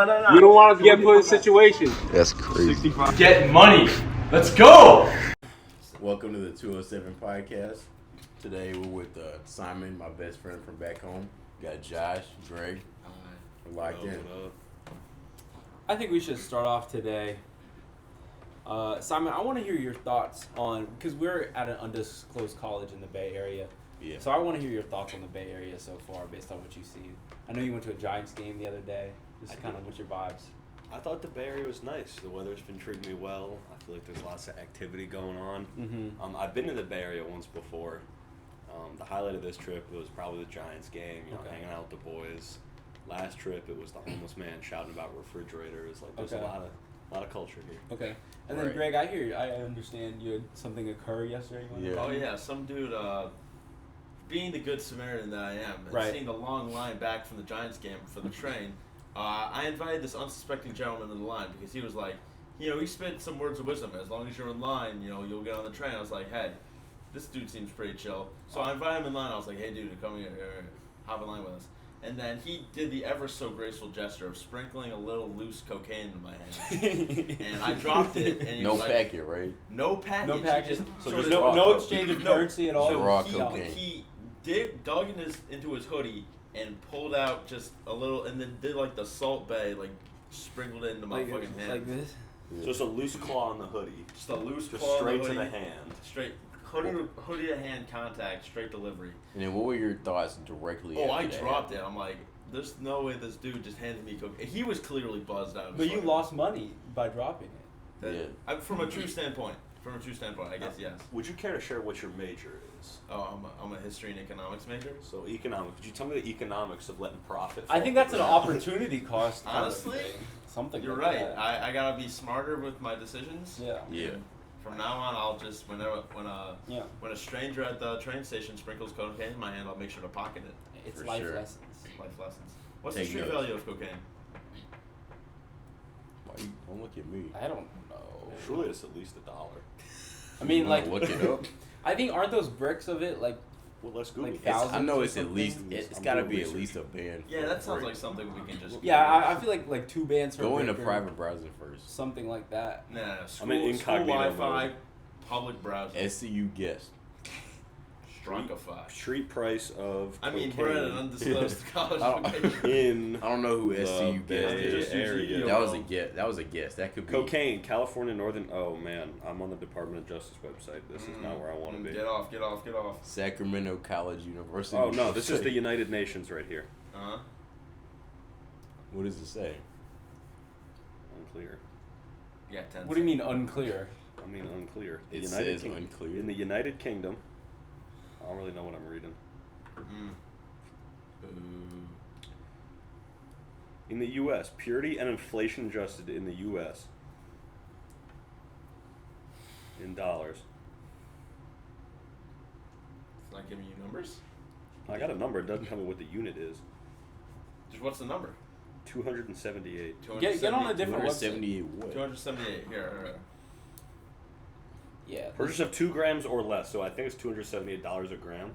No. You don't want us to get put in situations. That's crazy. Get money. Let's go. Welcome to the 207 podcast. Today we're with Simon, my best friend from back home. We got Josh, Greg. We're locked in. I think we should start off today. Simon, I want to hear your thoughts on, because we're at an undisclosed college in the Bay Area. Yeah. So I want to hear your thoughts on the Bay Area so far based on what you've seen. I know you went to a Giants game the other day. Just kind of what's your vibes? I thought the Bay Area was nice. The weather's been treating me well. I feel like there's lots of activity going on. Mm-hmm. I've been to the Bay Area once before. The highlight of this trip was probably the Giants game, hanging out with the boys. Last trip, it was the homeless man shouting about refrigerators. Like, there's a lot of culture here. Okay. And then, Greg, I understand you had something occur yesterday. Oh, yeah. Some dude, being the good Samaritan that I am, and seeing the long line back from the Giants game for the train, I invited this unsuspecting gentleman to the line because he was like, he spit some words of wisdom. As long as you're in line, you'll get on the train. I was like, hey, this dude seems pretty chill. So I invited him in line. I was like, hey, dude, come here, hop in line with us. And then he did the ever so graceful gesture of sprinkling a little loose cocaine in my hand. And I dropped it. And he No was like, packet, right? No package. No package. So No exchange of currency at all. So raw cocaine. He dug into his hoodie and pulled out just a little, and then did like the Salt Bay, like sprinkled it into my fucking hand. Like this? So it's a loose claw on the hoodie. Just a loose Just claw straight on the to hoodie, the hand. Straight hoodie to hand contact, straight delivery. And then what were your thoughts directly Oh, after I that dropped happened? it. I'm like, there's no way this dude just handed me cocaine. He was clearly buzzed out. But you lost money by dropping it. Yeah. From a true standpoint, I guess yes. Would you care to share what your major is? Oh, I'm a history and economics major. So economics. Could you tell me the economics of letting profit? I think that's an opportunity cost. kind of Honestly, thing. Something. You're like right. that. I gotta be smarter with my decisions. Yeah. Yeah. From now on, I'll just when a stranger at the train station sprinkles cocaine in my hand, I'll make sure to pocket it. It's For life sure. lessons. Life lessons. What's Take the street notes. value of cocaine? Why you don't look at me? I don't know. Surely it's at least $1. I mean, You like, wanna look it up? I think aren't those bricks of it like Well, let's Google Like it. thousands I know or it's at something? least it's I'm got to doing be at research. least a band. Yeah, that sounds for- like something we can just. yeah. I feel like 2 bands for Go a into brick or private browsing first. something like that. Nah, school, I'm in school incognito Wi-Fi, mode. public browser, SCU guest. Strunkify. Street price of I mean, cocaine we're at an undisclosed college I don't- location. in I don't know who The SCU guest Bay is. Just use Area. Ego. That was a guess. That was a guess. That could be cocaine, California Northern. Oh man, I'm on the Department of Justice website. This is not where I want to be. Get off. Sacramento College University. Oh no, this is the United Nations right here. Uh-huh. What does it say? Unclear. Yeah, 10. What do you mean unclear? I mean unclear. It says unclear. In the United Kingdom, I don't really know what I'm reading. Boo. In the U.S., purity and inflation adjusted in the U.S. in dollars. It's not giving you numbers? I got a number. It doesn't tell me what the unit is. Just what's the number? 278. Get on a different website. 278 what? 278. Here. Yeah. Purchase of 2 grams or less. So I think it's $278 a gram.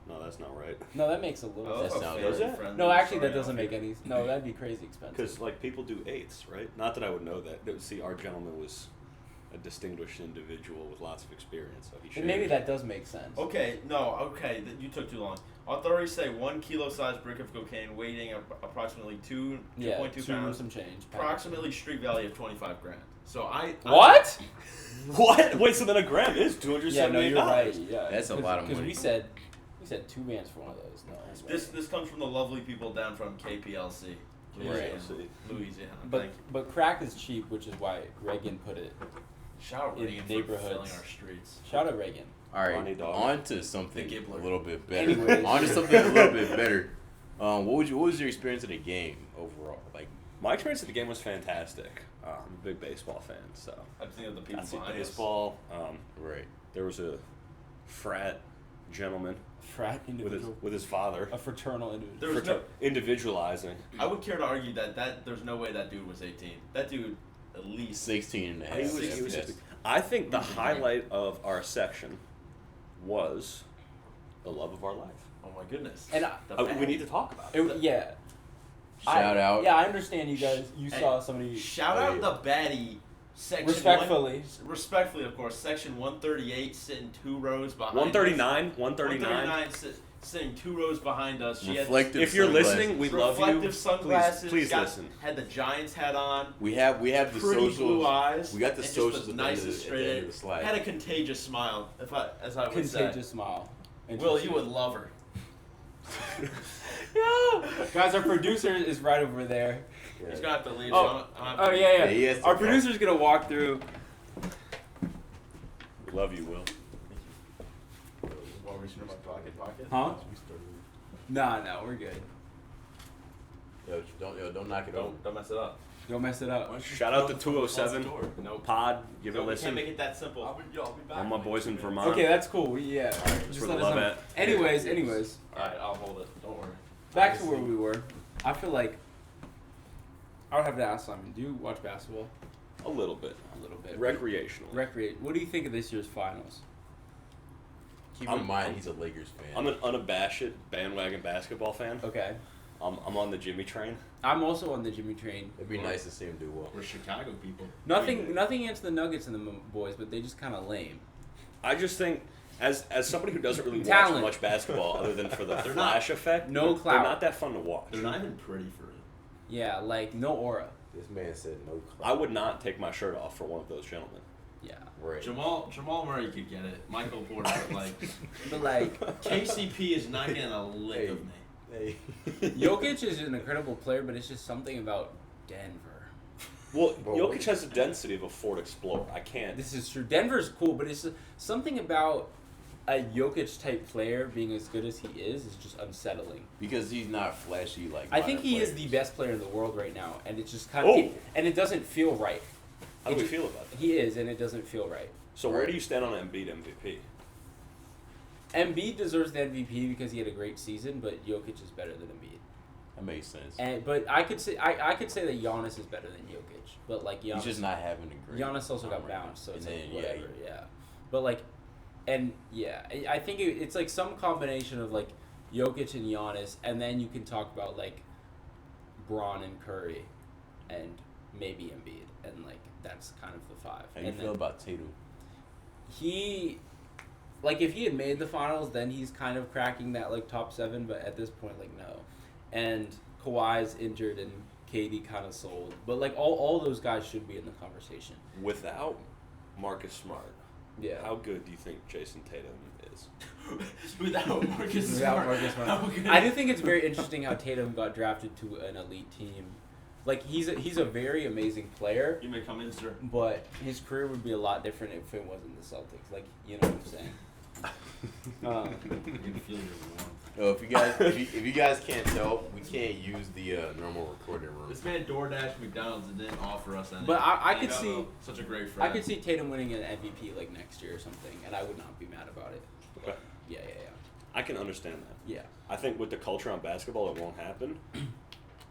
No, that's not right. No, that makes a little Oh, That sense. sounds very right. friendly. No, actually, Sorry, that doesn't Alfie. make any. No, that'd be crazy expensive. Because like people do eighths, right? Not that I would know that. See, our gentleman was a distinguished individual with lots of experience, so he should. And maybe that does make sense. Okay, you took too long. Authorities say 1 kilo-sized brick of cocaine weighing approximately 2.2 Yeah, pounds. some change. Approximately street value of 25 grand. So What? What? Wait, so then a gram is $278? Yeah, no, you're right. Yeah, That's a lot of Because money. we said 2 bands for one of those. No. This comes from the lovely people down from KPLC, Louisiana. Louisiana. But Thank you. but crack is cheap, which is why Reagan put it. Shout out in Reagan for neighborhoods. filling our streets. Shout out Reagan. All right, Ronnie Dog. on to something The Gibbler. a little bit better. Anyways. On to something a little bit better. What was your experience of the game overall? Like, My experience at the game was fantastic. I'm a big baseball fan, so I'm thinking of the people got to see behind us. baseball. right? There was a frat gentleman Frat individual. with his father. A fraternal individual. There was no, Individualizing. I would care to argue that there's no way that dude was 18. That dude at least 16 and a half. He was yes. I think the highlight of our section was the love of our life. Oh my goodness. And The We bag. need to talk about it. yeah. Shout out. Yeah, I understand you guys. You saw somebody. Shout out the baddie. Section respectfully, of course. Section 138 sitting 2 rows behind. 139. Sitting 2 rows behind us. She if you're listening, we love you. Reflective sunglasses. Please listen. Had the Giants hat on. We have the pretty socials. blue eyes. We got the socials nice and at the straight. end of the slide. Had a contagious smile. As I would say. Contagious smile. Will, you would love her. Yeah. Guys, our producer is right over there. Yeah. He's gonna have to leave. Yeah. Our producer's gonna walk through. We love you, Will. Huh? No, we're good. Don't knock it over. Don't mess it up. Don't mess it up. Shout out to 207 Pod. Give it a We listen. can't make it that simple. I'll be back. All my boys in Vermont. Okay, that's cool. Yeah. That's where the let us love know. at. Anyways. Alright, I'll hold it. Don't worry. Back to where we were. I feel like I would have to ask Simon. Do you watch basketball? A little bit. Recreational. What do you think of this year's finals? Keep in mind, he's a Lakers fan. I'm an unabashed bandwagon basketball fan. Okay. I'm on the Jimmy train. I'm also on the Jimmy train. It'd be nice to see him do well. We're Chicago people. Nothing against the Nuggets and the boys, but they just kind of lame. I just think, as somebody who doesn't really Talent. watch much basketball other than for the flash effect, No they're clout. not that fun to watch. They're not even pretty for it. Yeah, like no aura. This man said no clout. I would not take my shirt off for one of those gentlemen. Yeah. Right. Jamal Murray could get it. Michael Porter, But like KCP is not getting a lick of me. Hey. Jokic is an incredible player, but it's just something about Denver. Well, Jokic has the density of a Ford Explorer. I can't. This is true. Denver's cool, but it's something about a Jokic type player being as good as he is just unsettling. Because he's not flashy like. I think he is the best player in the world right now, and it's just kind of and it doesn't feel right. How do we feel about that? He is, and it doesn't feel right. So where do you stand on Embiid MVP? Embiid deserves the MVP because he had a great season, but Jokic is better than Embiid. That makes sense. But I could say that Giannis is better than Jokic, but like Giannis, he's just not having a great. Giannis also got bounced, so it's and like then, whatever. Yeah, but like, and yeah, I think it's like some combination of like Jokic and Giannis, and then you can talk about like Bron and Curry, and maybe Embiid, and like that's kind of the five. How do you feel about Tatum? Like if he had made the finals, then he's kind of cracking that like top 7. But at this point, like no. And Kawhi's injured and KD kind of sold. But like all those guys should be in the conversation. Without Marcus Smart, Yeah. how good do you think Jason Tatum is? Without Marcus Smart. I do think it's very interesting how Tatum got drafted to an elite team. Like he's a very amazing player. You may come in, sir. But his career would be a lot different if it wasn't the Celtics. Like you know what I'm saying. You can feel your warmth. Oh, if you guys can't tell, we can't use the normal recording room. This man DoorDash McDonald's and didn't offer us anything. But I could see such a great friend. I could see Tatum winning an MVP like next year or something, and I would not be mad about it. Okay. Yeah. I can understand that. Yeah. I think with the culture on basketball, it won't happen.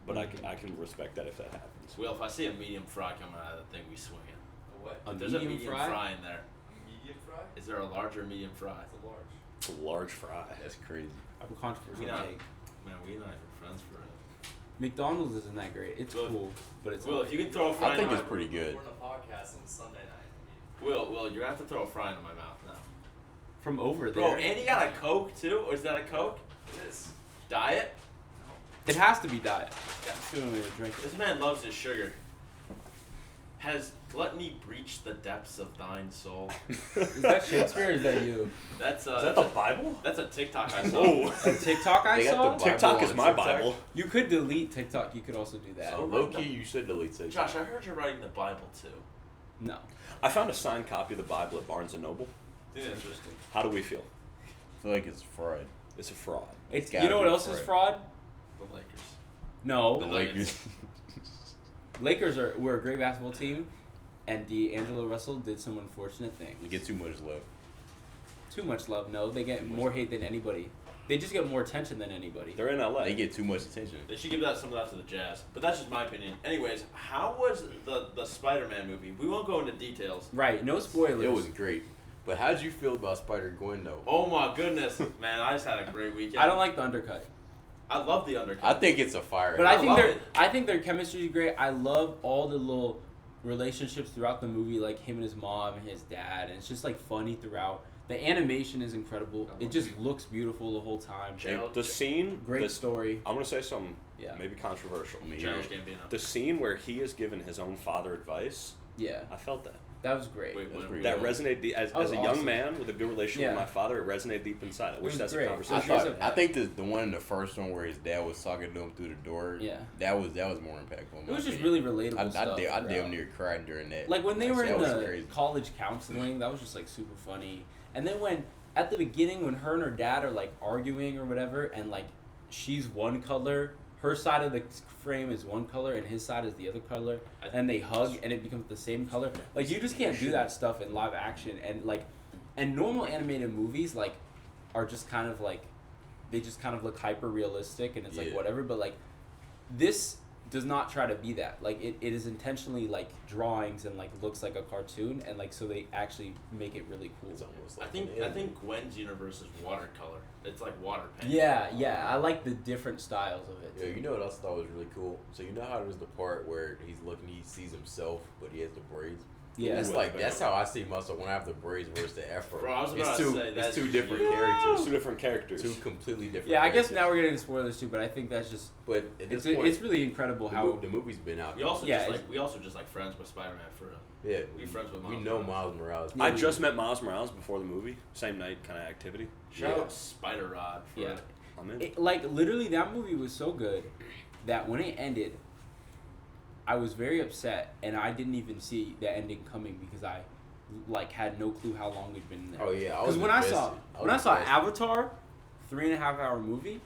But I can respect that if that happens. Well, if I see a medium fry coming out of the thing, we swing it. A what? If there's a medium fry in there. Medium fry? Is there a larger medium fry? It's a large. It's a large fry. That's crazy. I have a controversial take. Man, we and I are friends forever. McDonald's isn't that great. It's cool, but it's Will, if you can throw a fry I think in it's my pretty good. We're on a podcast on Sunday night. Will, you're gonna have to throw a fry into my mouth now. from over there. Bro, and you got a Coke too? Or is that a Coke? It is. Diet? It has to be diet. You don't need to drink it. This man loves his sugar. Has gluttony breached the depths of thine soul? Is that Shakespeare or is that you? That's Is that the Bible? That's a TikTok I saw. Oh, A TikTok I They got saw? the TikTok is on my TikTok. Bible. You could delete TikTok. You could also do that. So low key, you should delete it. Josh, I heard you're writing the Bible too. No. I found a signed copy of the Bible at Barnes & Noble. Interesting. How do we feel? I feel like it's fraud. It's a fraud. It's gotta you know what be else is fraud? The Lakers. No. The Lakers. Lakers were a great basketball team, and D'Angelo Russell did some unfortunate things. You get too much love. Too much love. No, they get more hate than anybody. They just get more attention than anybody. They're in LA. They get too much attention. They should give some of that to the Jazz. But that's just my opinion. Anyways, how was the Spider-Man movie? We won't go into details. Right. No spoilers. It was great. But how did you feel about Spider-Gwen though? Oh my goodness, man! I just had a great weekend. I don't like the undercut. I love the undercut. I think it's a fire. But I I think love their it. I think their chemistry is great. I love all the little relationships throughout the movie, like him and his mom and his dad, and it's just like funny throughout. The animation is incredible. It just looks beautiful the whole time. The scene, Great story. I'm gonna say something Yeah. maybe controversial. Childish Gambino. The scene where he is giving his own father advice, Yeah, I felt that. that was great. Wait, That's pretty That good. resonated as That was a young awesome. man with a good relationship Yeah. with my father. It resonated deep inside. I wish was that's great. a I conversation. I think the one in the first one where his dad was talking to him through the door. Yeah. That was more impactful. in It was my just opinion. really relatable I stuff. damn throughout. near cried during that. Like when they were in that was the crazy. college counseling, that was just like super funny. And then when at the beginning, when her and her dad are like arguing or whatever, and like she's one color, her side of the frame is one color, and his side is the other color, and they hug, and it becomes the same color. Like you just can't do that stuff in live action, and normal animated movies like are just kind of like they just kind of look hyper realistic, and it's like Yeah. whatever. But like this does not try to be that. Like it is intentionally like drawings and like looks like a cartoon, and like so they actually make it really cool. It's almost I like think an I anime. think Gwen's universe is watercolor. It's like water paint. Yeah, I like the different styles of it. Yeah, you know what else I thought was really cool? So you know how there's the part where he sees himself, but he has the braids. Yeah. That's how I see myself when I have the braids versus the afro. Bro, I was it's about two, to say, it's that's two different huge. characters, Two different characters. two completely different. Yeah, I guess characters. now we're getting into spoilers too, but I think that's just But at this it's point, it's really incredible the, how the movie's been out. We also Yeah, just it's- like we also just like friends with Spider-Man for real. yeah, We friends with we Miles know Morales. Miles Morales. I just met Miles Morales before the movie. Same night kind of activity. Shout Yeah. out Spider Rod for Yeah. it. I'm in. it, like literally that movie was so good that when it ended, I was very upset, and I didn't even see the ending coming because I like had no clue how long it'd been there. Oh yeah, Because when I saw invested. Avatar, 3.5 hour movie,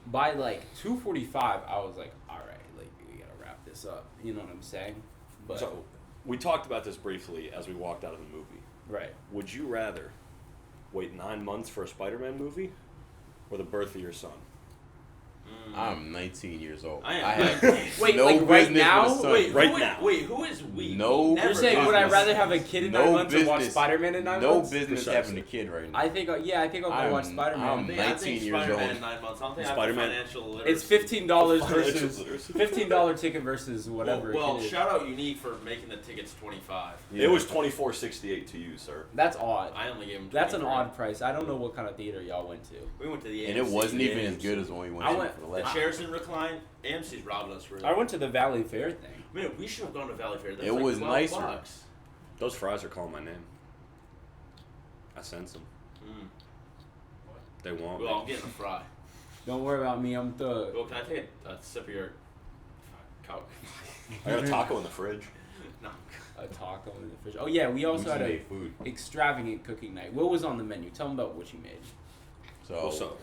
by like 2:45, I was like, all right, like we gotta wrap this up. You know what I'm saying? But So, we talked about this briefly as we walked out of the movie. right. Would you rather wait 9 months for a Spider-Man movie or the birth of your son? I'm 19 years old. I am. have Wait, no like, right business now? with a son. Wait, Right who is, now. Wait, who is we? No We never You're saying, talked would I about rather this. have a kid in No 9 months or watch business. Spider-Man in 9 No months? business Precisely. having a kid right now. I think, I think I'll go I'm- watch Spider-Man. I'm I think 19 years Spider-Man old. in 9 months. I don't think Spider-Man- I have the financial literacy. It's $15 Financial versus literacy. $15 ticket versus whatever. Well, a kid is. shout out Unique for making the tickets 25. It was $24.68 to you, sir. That's odd. I only gave him. That's an 23. odd price. I don't know what kind of theater y'all went to. We went to the AMC And it wasn't even as games. good as when we went I to went- for the The last. chairs didn't recline. AMC's robbing us for it. I went to the Valley Fair thing. Man, we should have gone to Valley Fair. That's It like was 12 nicer. bucks. Those fries are calling my name. I sense them. Mm. They want Well, I'm me. getting a fry. Don't worry about me. I'm thug. Well, can I take a sip of your Coke? I got a taco in the fridge. No. A taco in the fridge. Oh yeah, we also had a made food. extravagant cooking night. What was on the menu? Tell them about what you made. So, Well, so,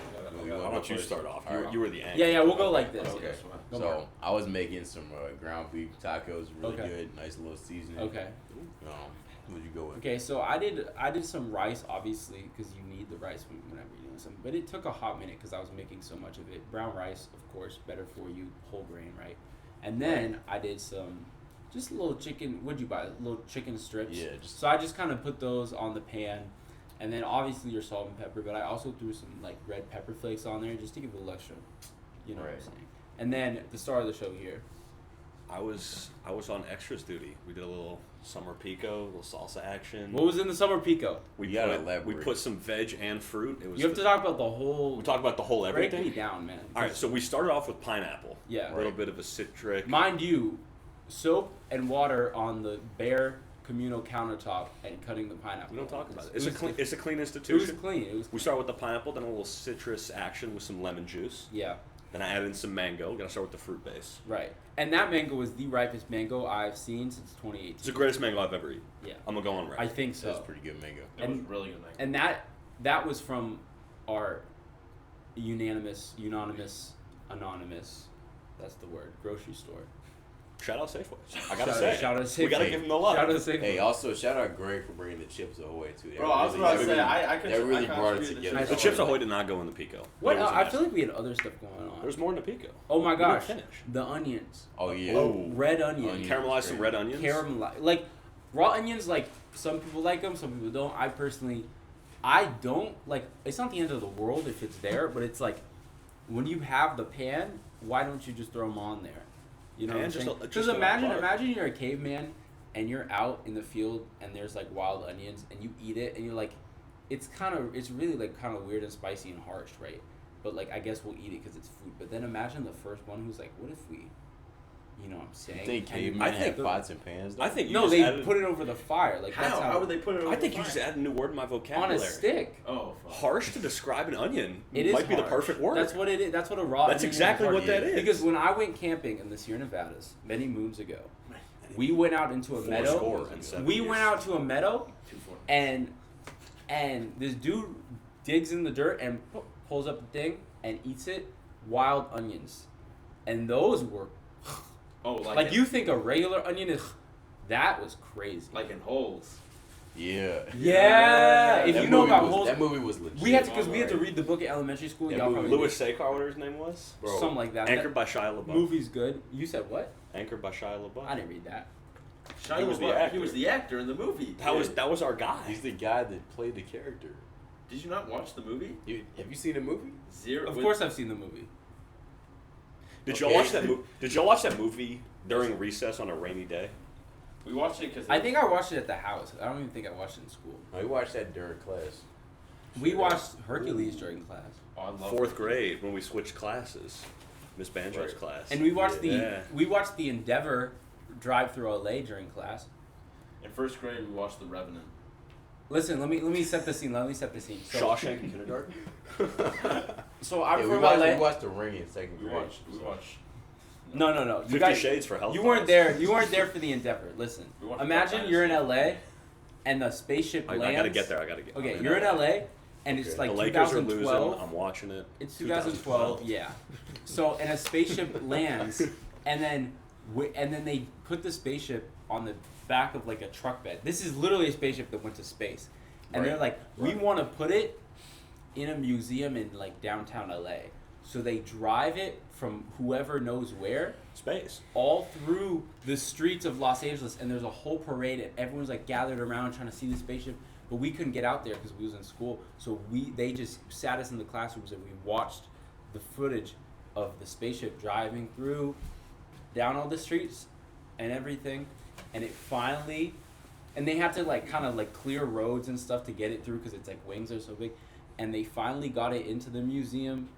we why wanna don't go you first? start off? Alright. You were the anchor. Yeah, we'll go like this. Okay. Don't worry. So I was making some ground beef tacos, really Okay. good, nice little seasoning. Okay. What'd you go with? Okay, so I did some rice, obviously, because you need the rice whenever you're doing something. But it took a hot minute because I was making so much of it. Brown rice, of course, better for you, whole grain, right? And then I did some, just a little chicken. What'd you buy? Little chicken strips. Yeah, just So I just kind of put those on the pan, and then obviously your salt and pepper. But I also threw some like red pepper flakes on there just to give it a little extra. You know what I'm Right. saying? And then the star of the show here. I was on extras duty. We did a little summer pico, a little salsa action. What was in the summer pico? We You gotta put elaborate. some veg and fruit. It was You have to talk about the whole. we talked about the whole Break everything. me down, man. All right, so we started off with pineapple. Yeah. A little bit of a citric. Mind you, soap and water on the bare communal countertop and cutting the pineapple. We don't talk about it. was It's a clean It was institution. clean. It was We start with the pineapple, then a little citrus action with some lemon juice. yeah, Then I added in some mango. Gotta start with the fruit base. right. And that mango was the ripest mango I've seen since 2018. It's the greatest mango I've ever eaten. Yeah, I'm gonna go on record. I think that's so. pretty good mango. That was And- really good. Night. And that was from our unanimous, anonymous. That's the word. Grocery store. Shout out Safeway. I gotta Shout- say, shout out we gotta Safeway. give him the love. Shout out Safeway. Hey, also shout out Greg for bringing the chips away too. That Bro, I was really- about to that say, really- I could. that really I brought it contributed together. to The Chips Ahoy did not go in the pico. What? It was a I mess. feel like we had other stuff going on. There's more in the pico. Oh my We didn't gosh, finish. the onions. Oh yeah. Oh. Red onions. Onions. Caramelized some red onions. Like raw onions, like some people like them, some people don't. I don't like. It's not the end of the world if it's there, but it's like when you have the pan, why don't you just throw them on there? You know what I'm saying? Just Because a imagine bar. you're a caveman and you're out in the field and there's like wild onions and you eat it and you're like, it's really like kind of weird and spicy and harsh, right? But like I guess we'll eat it because it's food. But then imagine the first one who's like, what if we, you know what I'm saying? You think And cavemen think have the- pots and pans? Though? I think you No, just they added, put it over the fire. Like that's How would they put it over I think the you just fire? added a new word in my on vocabulary. a stick. Oh, fuck. Harsh to describe an onion It might is be the harsh. perfect word. That's what it is. That's what a raw. That's onion is, exactly harsh. what that is. Because when I went camping in the Sierra Nevadas many moons ago, we went out into a meadow. Fourscore and 7 We years. went out to a meadow, 240. and this dude digs in the dirt and pulls up the thing and eats it. Wild onions, and those were Oh, like you think a regular onion is. That was crazy. like in holes. Yeah. Yeah, if That you know movie about was- holes, that movie was legit. we had to read the book at elementary school. That Y'all movie- probably Louis Sekar, whatever his name was. did. Something like that. Anchored by Shia That LaBeouf. movie's good. You said what? Anchored by Shia LaBeouf. I didn't read that. Shia He was the LaBeouf, actor. He was the actor in the movie. That was our guy. He's the guy that played the character. Did you not watch the movie? Have you seen the movie? Zero. Of course, I've seen the movie. Did y'all watch that movie? Did y'all watch that movie during recess on a rainy day? We watched it because I think I watched it at the house. I don't even think I watched it in school. I watched that during class. We watched Hercules during class, Oh, I love Fourth grade when we switched classes, Miss Banjo's Right. class. and we watched Yeah. the Endeavor drive through LA during class. In first grade, we watched The Revenant. Listen, let me set the scene. So, Shawshank Kindergarten. So I'm Yeah, from we LA. watched The Ring in second We grade. watched. No. You 50 guys, Shades for health. you weren't class. there. You weren't there for the Endeavor. Listen, We watched imagine Dark you're in Dynasty. LA, and the spaceship I lands. gotta get there. Okay, I'm you're in LA, and it's Okay. like The Lakers are 2012. losing. I'm watching it. It's 2012, yeah. So, and a spaceship lands, and then they put the spaceship on the back of like a truck bed. This is literally a spaceship that went to space, and they're like, we want to put it in a museum in like downtown LA. So they drive it from whoever knows where Space. all through the streets of Los Angeles, and there's a whole parade, and everyone's like gathered around trying to see the spaceship. But we couldn't get out there because we was in school, so they just sat us in the classrooms and we watched the footage of the spaceship driving through down all the streets and everything, and it finally, and they had to like kind of like clear roads and stuff to get it through because it's like wings are so big, and they finally got it into the museum,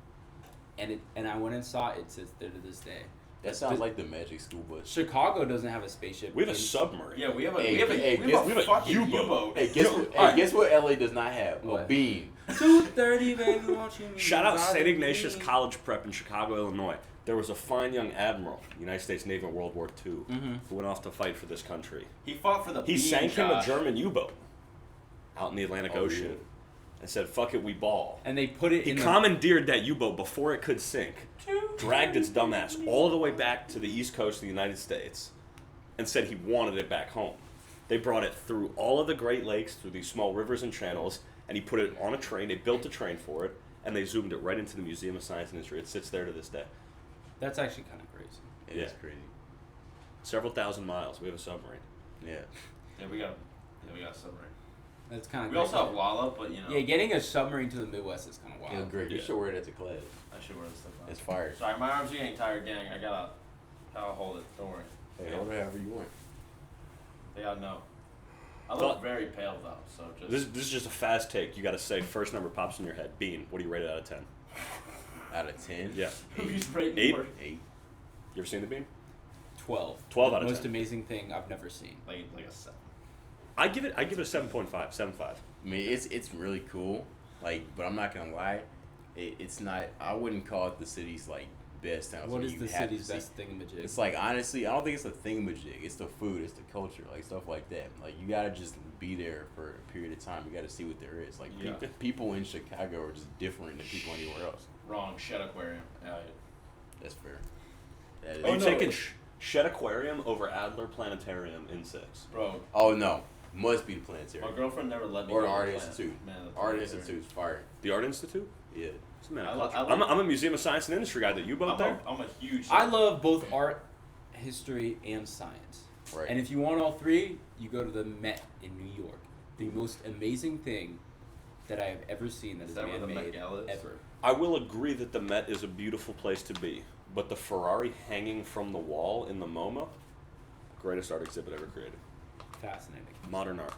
and I went and saw it. It sits there to this day. That sounds like the Magic School Bus. Chicago doesn't have a spaceship. We have a in- submarine. Yeah, we have a Hey, we have a, hey, we have we a have a fucking U-boat. U-boat. Hey, guess what LA does not have? A What? beam. 2:30, baby, won't you Shout out ride St. with Ignatius me? College Prep in Chicago, Illinois. There was a fine young admiral, United States Navy in World War II, who went off to fight for this country. He fought for the. He beam, sank him a Josh. German U-boat out in the Atlantic Oh, Ocean yeah. and said, "Fuck it, we ball." And they put it He in commandeered that U-boat before it could sink, dragged its dumbass all the way back to the east coast of the United States, and said he wanted it back home. They brought it through all of the Great Lakes, through these small rivers and channels, and he put it on a train. They built a train for it, and they zoomed it right into the Museum of Science and History. It sits there to this day. That's actually kind of crazy. It Yeah. is crazy. Several thousand miles. We have a submarine. Yeah. Yeah, we got a submarine. That's kind of We also have Lala, but you know. Yeah, getting a submarine to the Midwest is kind of wild. Yeah, great. You Yeah. should wear that to class. I should wear this stuff on. It's fire. Sorry, my arms are getting tired, gang. I'll hold it. Don't worry. Hey, hold it however you want. They gotta know. I look Thought- very pale though, so just. This is just a fast take. You got to say first number pops in your head. Bean. What do you rate it out of 10? Out of 10? Yeah. Who's rating 8? more? 8. You ever seen the Bean? 12. 12 out of Most 10. amazing thing I've never seen. Like a 7. I give it a 7.5. 7.5. I mean, it's really cool. Like, but I'm not gonna lie, it's not. I wouldn't call it the city's like best town. What so is you the have to city's see- best thingamajig? It's like honestly, I don't think it's a thingamajig. It's the food, it's the culture, like stuff like that. Like you gotta just be there for a period of time. You gotta see what there is. Like Yeah. people in Chicago are just different than people anywhere else. Wrong. Shed aquarium. That's fair. That is, Are you no. taking Shed Aquarium over Adler Planetarium in 6? Bro, oh no, must be the my planetarium girlfriend never let me. or the go to Art Planet- Institute. Man, the Art planetarium. Institute's fire. The Art Institute? Yeah. It's a man I of li- culture. I like- I'm a Museum of Science and Industry guy. That U-boat there? I'm a huge. I love both art, history, and science. Right. And if you want all three, you go to the Met in New York. The most amazing thing that I have ever seen that is that where the man-made Met Gala is? ever. I will agree that the Met is a beautiful place to be, but the Ferrari hanging from the wall in the MoMA, greatest art exhibit ever created. Fascinating. Modern art.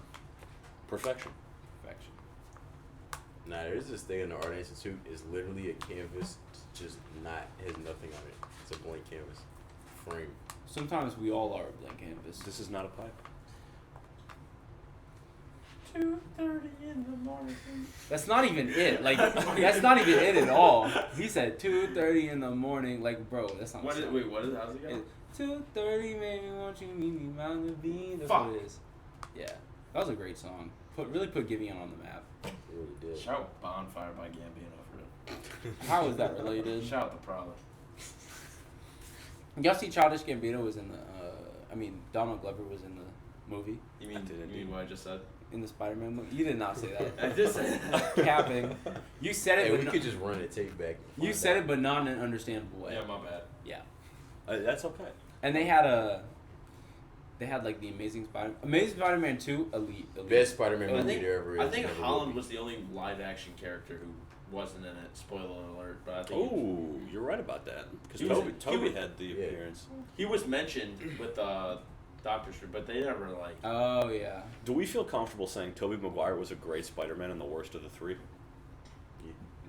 Perfection. Perfection. Nah, there's this thing in the Art Institute. It's literally a canvas, just has nothing on it. It's a blank canvas, frame. Sometimes we all are a blank canvas. This is not a pipe. 2:30 in the morning. That's not even it. Like, that's not even it at all. He said 2:30 in the morning. Like, bro, that's not. What is, wait, what is? How's it go? 2:30, maybe won't you meet me round the bean? That's Fuck. what it is. Yeah, that was a great song. Really put Giveon on the map. It really did. Shout out Bonfire by Gambino for it. How is that related? Shout out the Prowler. Y'all see Childish Gambino was in the. Donald Glover was in the movie. You mean what I just said? In the Spider-Man movie. You did not say that. I just said Capping. You said it, Hey, but we no- could just run it, take back. you said it, but not in an understandable way. Yeah, my bad. Yeah. That's okay. And they had like the Amazing Spider-Man 2 elite. Best Spider-Man I movie think, there ever is. I think never will Holland be. was the only live action character who wasn't in it. Spoiler alert! But I think Oh, you're right about that. Because He was- Toby he was- had the yeah. appearance. he was mentioned with Doctor Strange, but they never like. Oh yeah. Do we feel comfortable saying Tobey Maguire was a great Spider-Man and the worst of the three?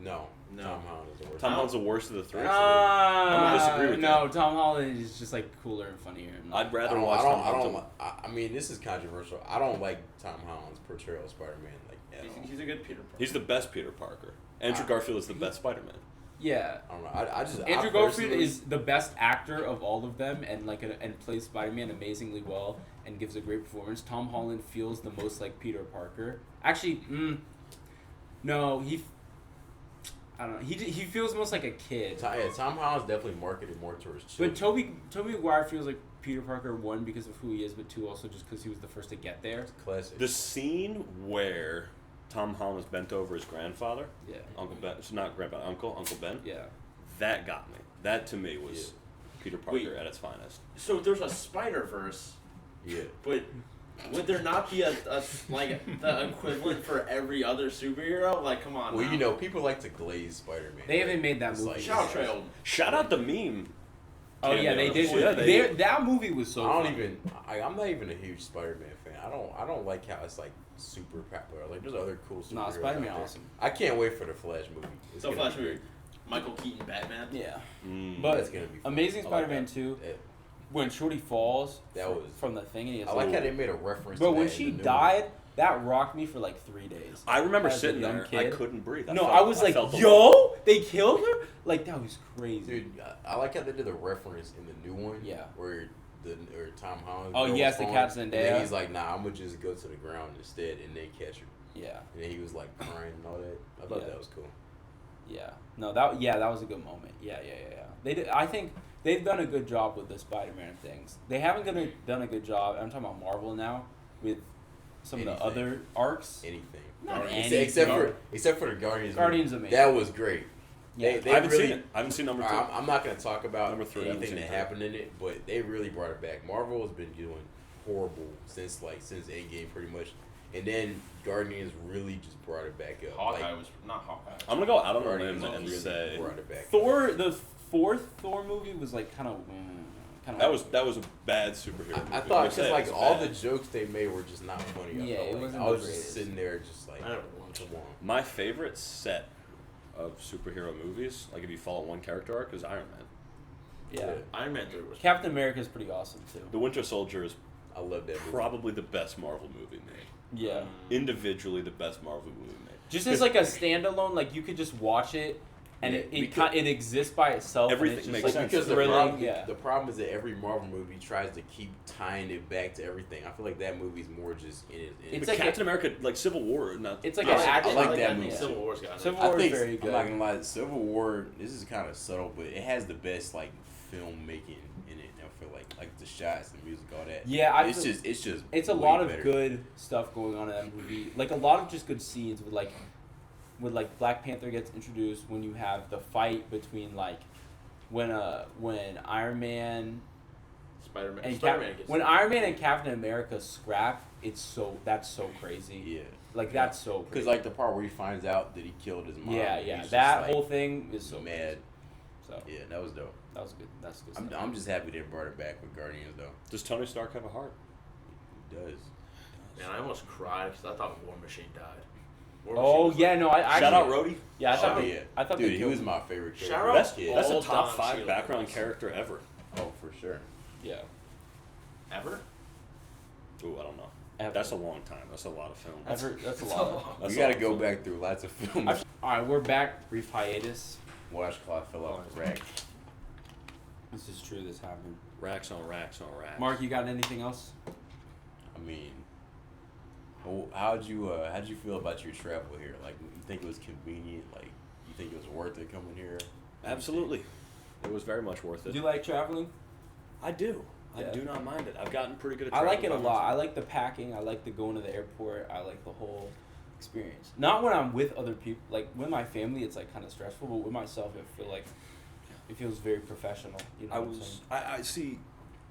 No. No. Tom Holland is the worst. Tom Holland's the worst of the three. I'm gonna disagree with no, that. Tom Holland is just like cooler and funnier. And I'd rather I watch Tom don't. Holland. I mean, this is controversial. I don't like Tom Holland's portrayal of Spider-Man at all. He's a good Peter Parker. He's the best Peter Parker. Andrew Garfield is the best Spider-Man. yeah. I don't know. I just Andrew I Garfield personally- is the best actor of all of them, and and plays Spider-Man amazingly well, and gives a great performance. Tom Holland feels the most like Peter Parker. Actually, no, I don't know. He feels most like a kid. Tom Holland's definitely marketed more towards children. But Tobey Maguire feels like Peter Parker, one, because of who he is, but two, also just because he was the first to get there. Classic. The scene where Tom Holland is bent over his grandfather, Yeah. Uncle Ben, it's not grandfather, Uncle Ben, Yeah. that got me. That to me was Peter Parker Wait. at its finest. So there's a Spider-Verse, Yeah. but would there not be a like the equivalent for every other superhero? Like, come on. Well, now. you know, people like to glaze Spider-Man. They haven't made that It's movie. like- Shout out Trey Olden. Shout out the meme. Oh yeah, they did. Yeah, they- That movie was so. I don't funny. even. I'm not even a huge Spider-Man fan. I don't like how it's like super popular. Like there's other cool superheroes. Nah, Spider-Man out there. awesome. I can't wait for the Flash movie. It's So gonna Flash be movie. great. Michael Keaton Batman. Yeah. But That's gonna be fun. Amazing I like Spider-Man that. 2, Yeah. when Shorty falls That was- from the thing and he has I like how they made a reference. But to when that in she the new died, that rocked me for like 3 days. I remember As a sitting young there, kid. I couldn't breathe. No, I was like, felt the love. yo, they killed her? Like, that was crazy. Dude, I like how they did the reference in the new one. Yeah. Where Tom Holland. Oh, girl yes, was the falling, Cat and Zendaya. then he's like, nah, I'm gonna just go to the ground instead, and then catch her. Yeah, And then he was like crying and all that. I thought Yeah. that was cool. yeah. No, that was a good moment. Yeah. They did. I think they've done a good job with the Spider-Man things. They haven't done a good job. I'm talking about Marvel now with some of the Anything. other arcs. Anything. Not Except anything. except for the Guardians. Guardians movie. amazing. That was great. Yeah. They I haven't really, seen it. I haven't seen number two. I'm not going to talk about Number 3, I haven't anything seen that three. happened in it, but they really brought it back. Marvel has been doing horrible since Endgame pretty much, and then Guardians really just brought it back up. Hawkeye Like, was not Hawkeye. I'm gonna go out on a Guardians limb and really say brought it back. Thor, the fourth Thor movie was like kind of. that was a bad superhero movie. I thought Say because it like was all bad. the jokes they made were just not funny. Yeah, it I wasn't I was the just greatest. sitting there just like, I don't come on. My favorite set of superhero movies, like if you follow one character arc, is Iron Man. Yeah. Iron Man 3 was. Captain America's pretty awesome too. The Winter Soldier is I love that movie. probably the best Marvel movie made. Yeah. Individually, the best Marvel movie made. Just as like a standalone, like you could just watch it, and Yeah, it exists by itself. Everything and it's makes just like sense. Because thrilling. Yeah. the problem is that every Marvel movie tries to keep tying it back to everything. I feel like that movie's more just in it. It's But like Captain America, like Civil War, not. It's like I an like- action. I like that movie. Yeah. Civil War's got it. Civil I War is think very I'm good. not gonna lie. Civil War. This is kind of subtle, but it has the best like filmmaking in it. I feel like the shots, the music, all that. Yeah, it's just It's a way lot of better. good stuff going on in that movie. Like a lot of just good scenes with Black Panther gets introduced, when you have the fight between like when Iron Man Spider-Man. And Spider-Man gets when Iron Man and Captain America scrap, that's so crazy. Yeah. Like that's so crazy. Because like the part where he finds out that he killed his mom. yeah, he's just, that like, whole thing is so mad. crazy. So Yeah, that was dope. that was good. That's good. I'm just happy they brought it back with Guardians though. Does Tony Stark have a heart? He does. Man, I almost cried because I thought War Machine died. War Oh Machine was yeah, no, I Shout out actually- Rhodey. Yeah, I thought Oh they, yeah. I thought Dude, they he killed was him. my favorite character. Shout out That's all a top Don 5 Cheadle. background character ever. Oh, for sure. Yeah. Ever? Ooh, I don't know. Ever. That's a long time. That's a lot of film. That's a That's lot. That's You got to all go film. back through lots of films. All right, we're back. Brief hiatus. Washcloth fell off the rack. This is true. This happened. Racks on racks on racks. Mark, you got anything else? I mean, how'd you feel about your travel here? Like, you think it was convenient? Like, you think it was worth it coming here? Absolutely. It was very much worth Do it. you like traveling? I do. Yeah. I do not mind it. I've gotten pretty good at I traveling. like it a by lot. myself. I like the packing. I like the going to the airport. I like the whole experience. Not when I'm with other people. Like with my family, it's like kind of stressful. But with myself, I feel like it feels very professional. You know I what I'm was. saying? I see.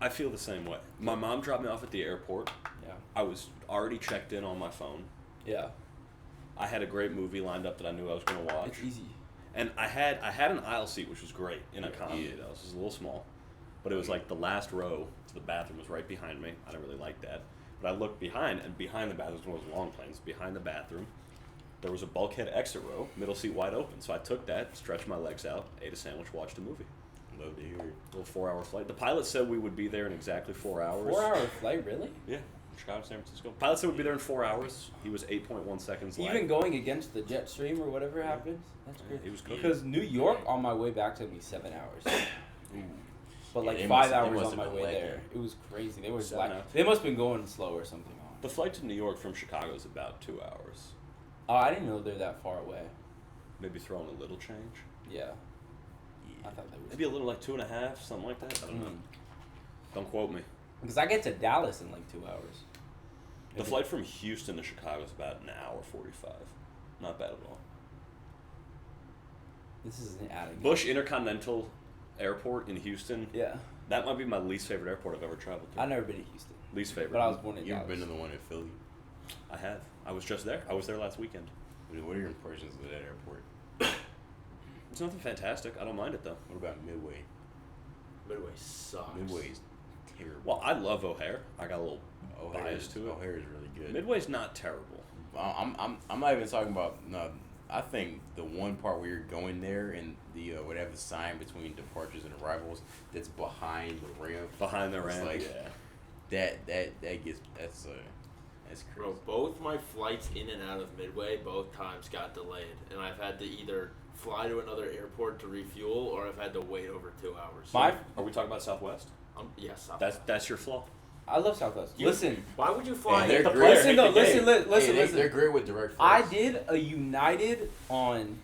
I feel the same way. My mom dropped me off at the airport. Yeah. I was already checked in on my phone. Yeah. I had a great movie lined up that I knew I was going to watch. It's easy. And I had an aisle seat, which was great in economy. Yeah. Though. This was a little small, but it was like the last row to the bathroom was right behind me. I didn't really like that, but I looked behind, and behind the bathroom was one of those long planes. Behind the bathroom, there was a bulkhead exit row, middle seat wide open. So I took that, stretched my legs out, ate a sandwich, watched a movie. Love to hear it. A little 4-hour flight. The pilot said we would be there in exactly 4 hours. 4-hour flight, really? Yeah, from Chicago to San Francisco. Pilot said we'd be there in 4 hours. He was 8.1 seconds late. Even going against the jet stream or whatever happens, that's Yeah, great. he was cooking. Because New York on my way back took me 7 hours, but Yeah, like they 5 must- they hours must on have my been way lagging. there. It was crazy. They were 7 like hours. they must have been going slow or something. The flight to New York from Chicago is about 2 hours. Oh, I didn't know they're that far away. Maybe throw in a little change. Yeah, I thought they were. Maybe a little like 2.5, something like that. I don't know. Don't quote me. Because I get to Dallas in like 2 hours. The Maybe- flight from Houston to Chicago is about an hour 45. Not bad at all. This isn't adding. up. Bush Intercontinental Airport in Houston. Yeah, That might be my least favorite airport I've ever traveled to. I've never been to Houston, Least favorite. but I was born in You ever Dallas. been to the one in Philly? I have. I was just there. I was there last weekend. What are your impressions of that airport? It's nothing fantastic. I don't mind it though. What about Midway? Midway sucks. Midway's terrible. Well, I love O'Hare. I got a little O'Hare bias is, to it. O'Hare is really good. Midway's not terrible. I'm not even talking about no. I think the one part where you're going there and the whatever the sign between departures and arrivals that's behind the ramp. Behind the It's ramp, like, yeah. That gets that's crazy. Bro, both my flights in and out of Midway both times got delayed, and I've had to either fly to another airport to refuel, or I've had to wait over 2 hours. My, Are we talking about Southwest? Yes. That's your flaw. I love Southwest. You- Listen, Why would you fly? And they're the great. listen, though, listen, Hey, listen. they're great with direct I flights. did a United on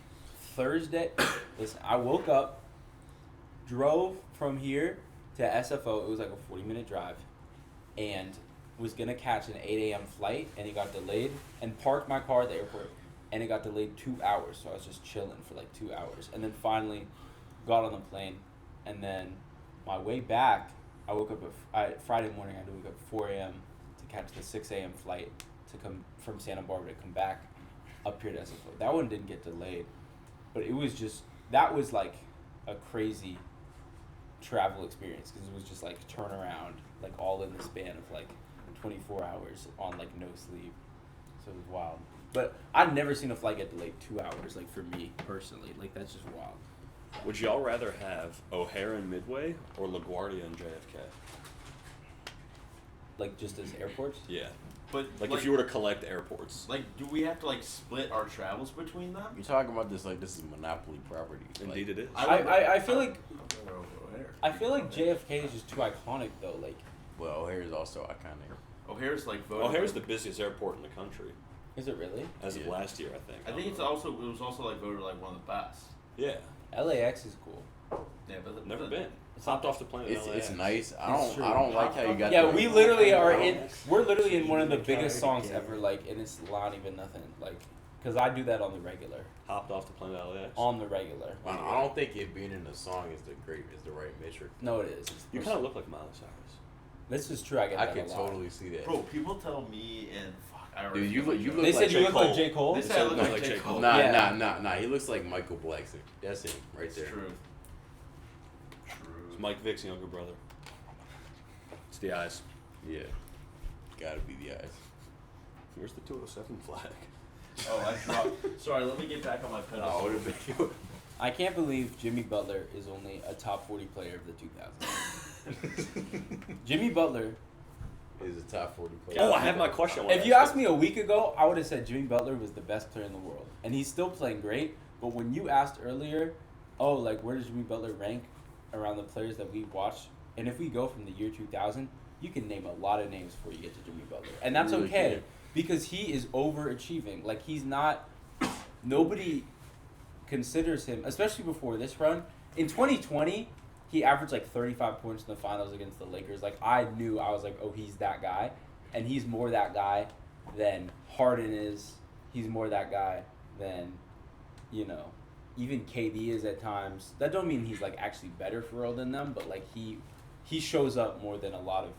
Thursday. Listen, I woke up, drove from here to SFO. It was like a 40-minute drive, and was gonna catch an 8 a.m. flight, and it got delayed. And parked my car at the airport, and it got delayed 2 hours. So I was just chilling for like 2 hours, and then finally got on the plane, and then my way back, I woke up at Friday morning. I had to wake up at 4 a.m. to catch the 6 a.m. flight to come from Santa Barbara to come back up here to SFO. That one didn't get delayed, but it was just that was like a crazy travel experience because it was just like turnaround, like all in the span of like 24 hours on like no sleep. So it was wild. But I've never seen a flight get delayed 2 hours. Like for me personally, like that's just wild. Would y'all rather have O'Hare and Midway or LaGuardia and JFK? Like just as airports. Yeah. But Like if you were to collect airports. like, do we have to like split our travels between them? You're talking about this like this is monopoly property. Indeed it is. I feel like I'm gonna go O'Hare. I feel like JFK is just too iconic though. Like Well, O'Hare is also iconic. O'Hare's like voted. O'Hare's the busiest airport in the country is it really? as of Yeah. last year, I think. I think it was also like voted like one of the best. Yeah. LAX is cool. Yeah, but Never been. Hopped off the plane in It's LAX. nice. It's true. I don't like how you got. Yeah, the- we literally are in. We're literally in one of the biggest songs ever. Like, and it's not even nothing. Like, because I do that on the regular. Hopped off the plane to LAX. On the regular. I don't think it being in the song is the right metric. No, it is. You kind of look like Miley Cyrus. This is true. I get I that can a lot. totally see that. Bro, people tell me and fuck, I already Dude, you look They like said J. you look like Cole. J. Cole. They said I look like J. Cole. Nah, Yeah. nah. He looks like Michael Blackson. That's him right It's there. true. It's Mike Vick's younger brother. It's the eyes. Yeah. Gotta be the eyes. Where's the 207 flag? Oh, I dropped. Sorry, let me get back on my pedal. Oh, would have been. I can't believe Jimmy Butler is only a top 40 player of the 2000s. Jimmy Butler. Is a top 40 player. Oh, I have my question. I wanna If you ask asked me a week ago, I would have said Jimmy Butler was the best player in the world, and he's still playing great. But when you asked earlier, oh, like where does Jimmy Butler rank around the players that we watched? And if we go from the year 2000, you can name a lot of names before you get to Jimmy Butler, and that's Really okay can. because he is overachieving. Like he's not. Nobody considers him, especially before this run. In 2020, he averaged like 35 points in the finals against the Lakers. Like I was like, oh, he's that guy, and he's more that guy than Harden is. He's more that guy than, even KD is at times. That don't mean he's like actually better for real than them, but like he shows up more than a lot of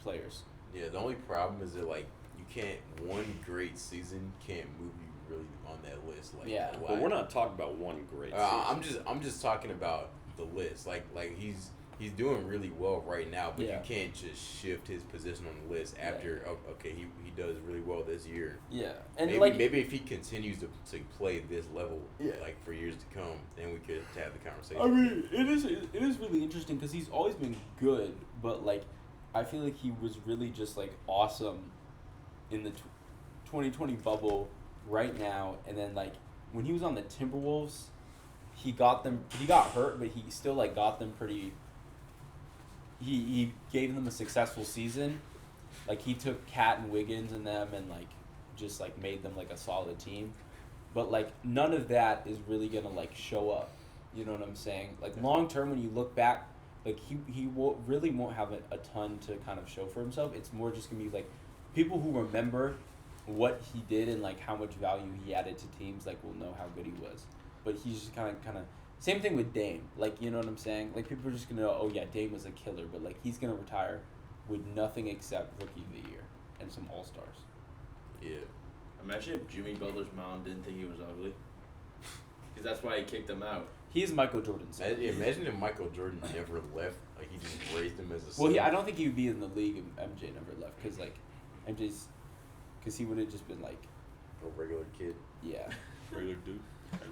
players. Yeah, the only problem is that like you can't one great season can't move you really on that list. Like Yeah. Kawhi. But we're not talking about one great season. I'm just talking about the list. Like he's doing really well right now, but Yeah. you can't just shift his position on the list after okay he does really well this year. Yeah, and Maybe if he continues to play this level Yeah. like for years to come, then we could have the conversation. I mean, it is really interesting because he's always been good, but like, I feel like he was really just like awesome in the 2020 bubble right now, and then like when he was on the Timberwolves, he got hurt, but he still like got them pretty. He gave them a successful season, like he took Cat and Wiggins and them and like just like made them like a solid team, but like none of that is really gonna like show up. You know what I'm saying? Like long term, when you look back, like he won't have a ton to kind of show for himself. It's more just gonna be like people who remember what he did and like how much value he added to teams like will know how good he was. But he's just kind of same thing with Dame. Like you know what I'm saying? Like people are just gonna know, oh yeah, Dame was a killer, but like he's gonna retire with nothing except Rookie of the Year and some All-Stars. Yeah. Imagine if Jimmy Butler's mom didn't think he was ugly. Because that's why he kicked him out. He is Michael Jordan's son. Imagine if Michael Jordan never left. Like he just raised him as a son. Well, I don't think he would be in the league if MJ never left, because like MJ's, because he would have just been like, a regular kid. yeah. Regular dude.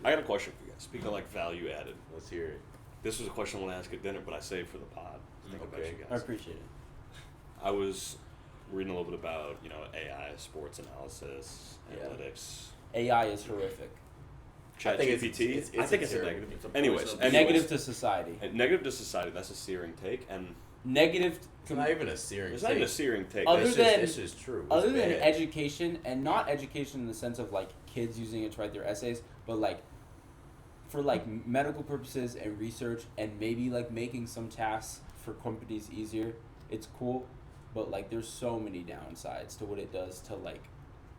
I got a question for you guys. Speaking of like value added, Let's hear it. this was a question I want to ask at dinner, but I saved for the pod. Think about Okay. you I guys. appreciate it. I was reading a little bit about AI, sports analysis, Yeah. analytics, AI is horrific. Chat I think GPT. it's I think it's a terrible. negative. It's a Anyways, poison. Negative to society. negative to society. That's a searing take, and Negative. It's not even a searing. it's not even a searing take. Other That's than- that's just true. It's Other than bad. education, and not education in the sense of like kids using it to write their essays, but like for like medical purposes and research, and maybe like making some tasks for companies easier, it's cool. But like there's so many downsides to what it does to like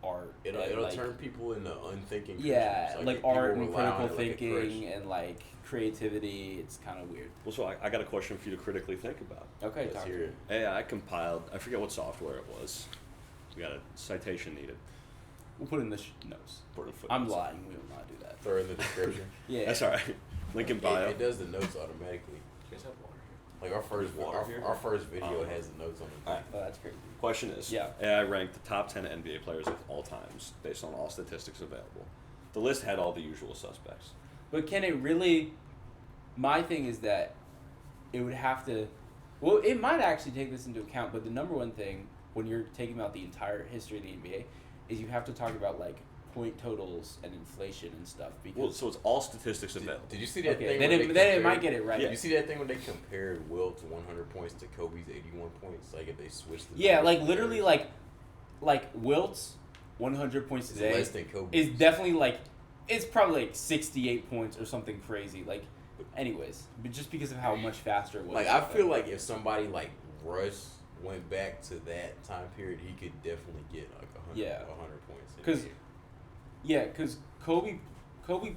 art. It'll and, like, turn people into unthinking. yeah, creatures. like people art and rely on critical it like a thinking crutch. and like creativity. It's kind of weird. Well, so I got a question for you to critically think about. Okay, Let's talk hear to it. me. AI compiled. I forget what software it was. We got a citation needed. We'll put it in the notes. Put it in I'm footnotes. lying. We will not do that. Throw it in the description. Yeah. That's all right. Link in bio. It does the notes automatically. You guys have water Like our first Water here? our first video Oh. has the notes on it. All right. Oh, that's crazy. Question is, Yeah. AI ranked the top 10 NBA players of all times based on all statistics available. The list had all the usual suspects. But can it really? My thing is that it would have to. Well, it might actually take this into account, but the number one thing when you're taking about the entire history of the NBA is you have to talk about like point totals and inflation and stuff because. Well, so it's all statistics available. Did you see that okay, thing? then where it, they then it might compared- get it right. Did you see that thing when they compared Wilt's 100 points to Kobe's 81 points? Like if they switched the Yeah, numbers like of literally, players. like Wilt's 100 points It's today less than Kobe's. is definitely like it's probably like 68 points or something crazy. Like, anyways, but just because of how much faster it was. Like I feel like if somebody like Russ went back to that time period, he could definitely get like 100, Yeah. 100 points. in a 'Cause game. Yeah, because Kobe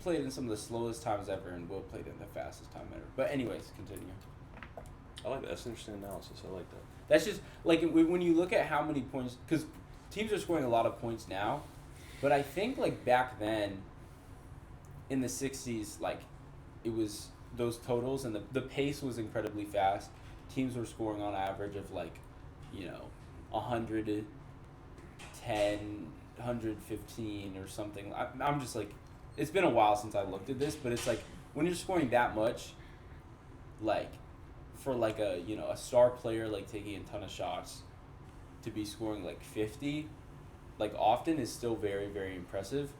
played in some of the slowest times ever, and Will played in the fastest time ever. But anyways, continue. I like that. That's interesting analysis. I like that. That's just like when you look at how many points, because teams are scoring a lot of points now, but I think like back then, in the '60s, like it was those totals and the pace was incredibly fast. Teams were scoring on average of like, 110, 115 or something. I'm just like, it's been a while since I looked at this, but it's like when you're scoring that much, like for like a star player like taking a ton of shots to be scoring like 50 like often is still very, very impressive,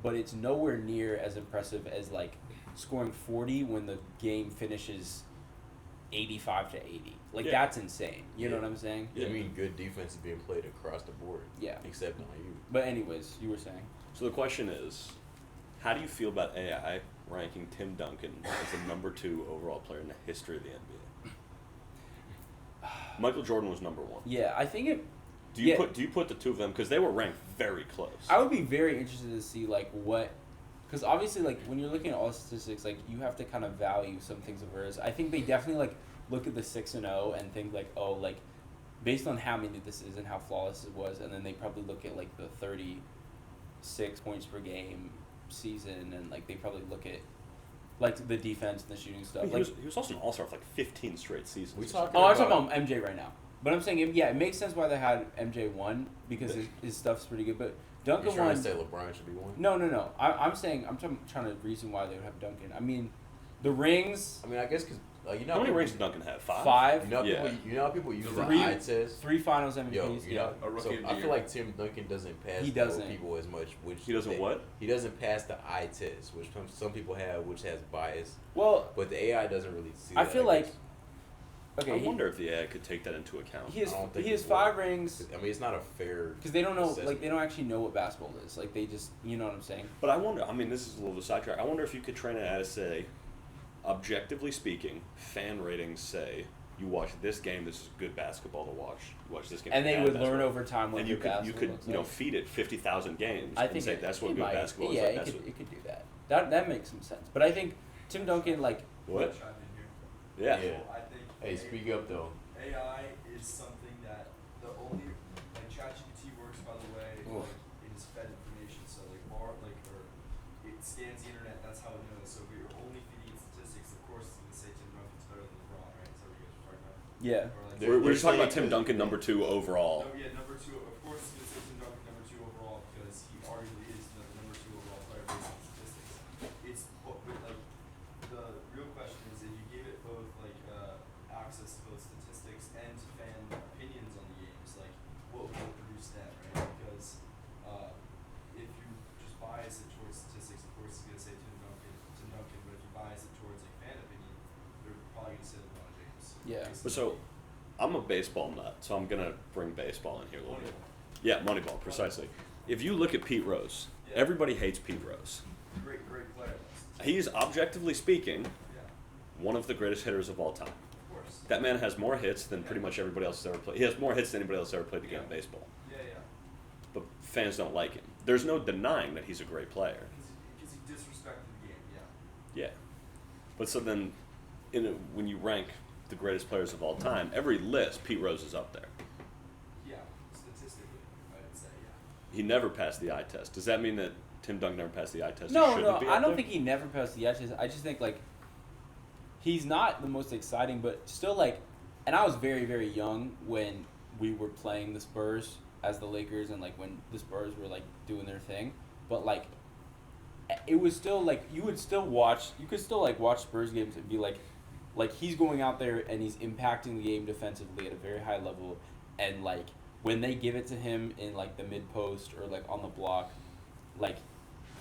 but it's nowhere near as impressive as like scoring 40 when the game finishes 85 to 80. Like that's insane. You know what I'm saying? Yeah, I mean, good defense is being played across the board. Yeah. Except on you. But anyways, you were saying. So the question is, how do you feel about AI ranking Tim Duncan as the number 2 overall player in the history of the NBA? Michael Jordan was number 1. Yeah, I think it. Do you put the two of them, because they were ranked very close? I would be very interested to see like what, because obviously like when you're looking at all statistics, like you have to kind of value some things of hers. I think they definitely like look at the 6-0 and think like, oh, like based on how many this is and how flawless it was, and then they probably look at like the 36 points per game season, and like they probably look at like the defense and the shooting stuff. He was also an all-star for like 15 straight seasons. We talking I'm talking about MJ right now. But I'm saying, yeah, it makes sense why they had MJ 1 because his stuff's pretty good. But Duncan You're trying 1. to say LeBron should be 1? No. I'm saying I'm trying to reason why they would have Duncan. I mean, the rings. I mean, I guess because how many rings did Duncan have? 5. 5. You know how people use the eye test. 3 Finals MVPs. Yo, A rookie so of the I year. feel like Tim Duncan doesn't pass He those doesn't. people as much. Which He doesn't what? He doesn't pass the eye test, which some people have, which has bias. Well, But the AI doesn't really see I that. feel like. guess. Okay. I wonder if the AI could take that into account. He has I don't think he has it would. 5 rings I mean, it's not a fair. because they don't know assessment. they don't actually know what basketball is. Like they just you know what I'm saying. But I wonder, I mean, this is a little of a sidetrack. I wonder if you could train it to say, objectively speaking, fan ratings say, you watch this game, this is good basketball to watch. You watch this game. And they bad would basketball. learn over time what And good basketball you could looks you like. feed it 50,000 games I and think say that's what it good might. basketball Yeah, is. Like, it that's could what, it could do that. That makes some sense. But I think Tim Duncan like what? Chime in here. Yeah. Yeah. I think Hey, speak up though. AI is something that the only like ChatGPT works by the way like, it is fed information. So like it scans the internet. That's how it knows. So if you're only feeding it statistics, of course it's gonna say Tim Duncan's better than LeBron, right? Is that what you guys were talking about? yeah. Or like, We're just talking about saying Tim Duncan, number 2 overall. No, yeah, number 2. Of course, it's gonna say Tim Duncan number 2 overall because he arguably is the number 2 overall player based on statistics. It's but like the real question is if you give it both like access to both statistics and to fan opinions on the games, like what will produce then, right? Because if you just bias it towards statistics, of course it's gonna say Tim Duncan. But if you bias it towards like fan opinion, they're probably gonna say LeBron James. Yeah. But so, I'm a baseball nut, so I'm going to bring baseball in here a little bit. Yeah, Moneyball, precisely. If you look at Pete Rose, Yeah. everybody hates Pete Rose. Great player. He's, objectively speaking, Yeah, one of the greatest hitters of all time. of course. That man has more hits than pretty much everybody else has ever played. He has more hits than anybody else ever played the game of baseball. Yeah. But fans don't like him. There's no denying that he's a great player. Because he disrespected the game, Yeah. But so then, when you rank the greatest players of all time, every list, Pete Rose is up there. yeah. Statistically, I would say, yeah. He never passed the eye test. Does that mean that Tim Duncan never passed the eye test? He No, shouldn't be I up don't there? think he never passed the edges. I just think like he's not the most exciting, but still like. And I was very, very young when we were playing the Spurs as the Lakers, and like when the Spurs were like doing their thing. But like, it was still like you could still watch Spurs games and be like he's going out there and he's impacting the game defensively at a very high level, and like when they give it to him in like the mid post or like on the block, like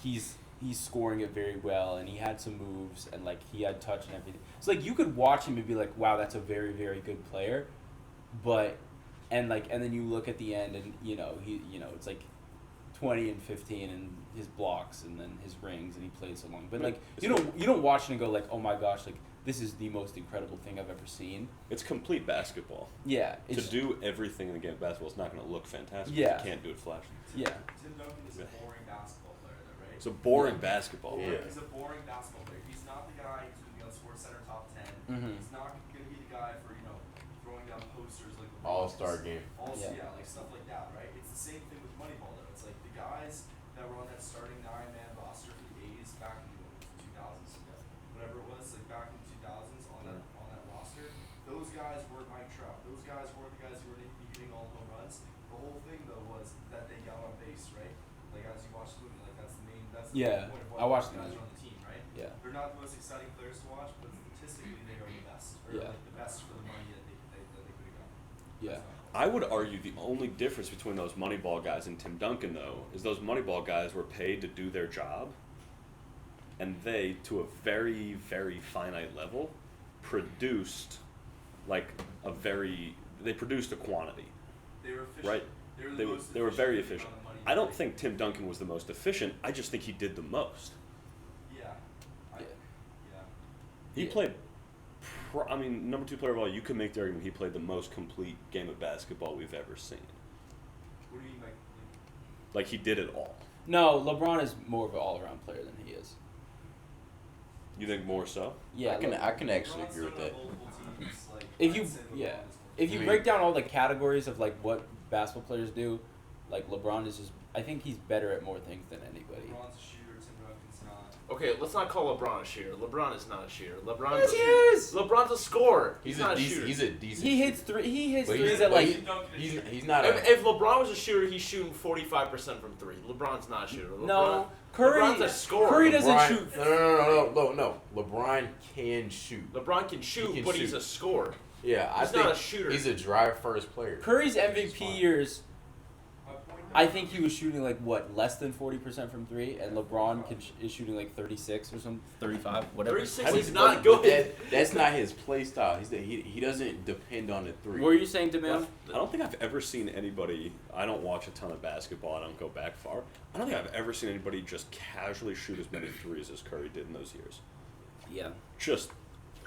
he's scoring it very well, and he had some moves, and like he had touch and everything. So like you could watch him and be like, wow, that's a very, very good player, but and then you look at the end and it's like 20 and 15 and his blocks and then his rings and he plays so long, but like you don't watch it and go like, oh my gosh, like this is the most incredible thing I've ever seen. It's complete basketball. Yeah, To do everything in the game of basketball is not going to look fantastic. Yeah. You can't do it flashy. Yeah. Tim Duncan is a boring basketball player, though, It's a boring basketball Yeah. player. He's a boring basketball player. He's not the guy who's going to be on SportsCenter top 10. Mhm. He's not going to be the guy for, throwing down posters like the All-star game. Yeah, like stuff like that, right? It's the same thing with Moneyball, though. It's like the guys that were on that starting 9-man roster for the A's back in the 2000s, whatever it was, like back in the 2000s on that roster. Those guys weren't Mike Trout. Those guys weren't the guys who were hitting all home runs. The whole thing though was that they got on base, right? Like as you watch the movie, like that's the main point of why I watched those the guys movie. are on the team, right? Yeah. They're not the most exciting players to watch, but statistically they are the best. Or Yeah. like the best for the money that they could have gotten. Yeah. I would argue the only difference between those Moneyball guys and Tim Duncan, though, is those Moneyball guys were paid to do their job, and they, to a very, very finite level, produced they produced a quantity. They were efficient. Right. They were very efficient. I don't think Tim Duncan was the most efficient. I just think he did the most. Yeah. Yeah. He Yeah. played. Number 2 player of all, you could make the argument he played the most complete game of basketball we've ever seen. What do you mean by Like he did it all. No, LeBron is more of an all-around player than he is. You think more so? Yeah. I can actually agree with that. If you break down all the categories of like what basketball players do, like LeBron is just, I think he's better at more things than anybody. LeBron's a shooter, Tim Duncan's not. Okay, let's not call LeBron a shooter. LeBron is not a shooter. Yes, he is. LeBron's a scorer. He's not a a decent. shooter. He's a decent. He hits But threes at like. He's not a. If LeBron was a shooter, he's shooting 45% from 3. LeBron's not a shooter. No, Curry. LeBron's a scorer. Curry doesn't LeBron, shoot. No. LeBron can shoot. LeBron can shoot, He can but shoot. he's a scorer. Yeah, I He's think not a shooter. he's a drive first player. Curry's He's MVP fine. years, My point I think he was shooting like what, less than 40% from 3, and LeBron is shooting like 36 or some 35, whatever. 36 How is do you- not but good. that's not his play style. He doesn't depend on the three. What were you saying, Demille? I don't think I've ever seen anybody. I don't watch a ton of basketball. I don't go back far. I don't think I've ever seen anybody just casually shoot as many threes as Curry did in those years. Yeah. Just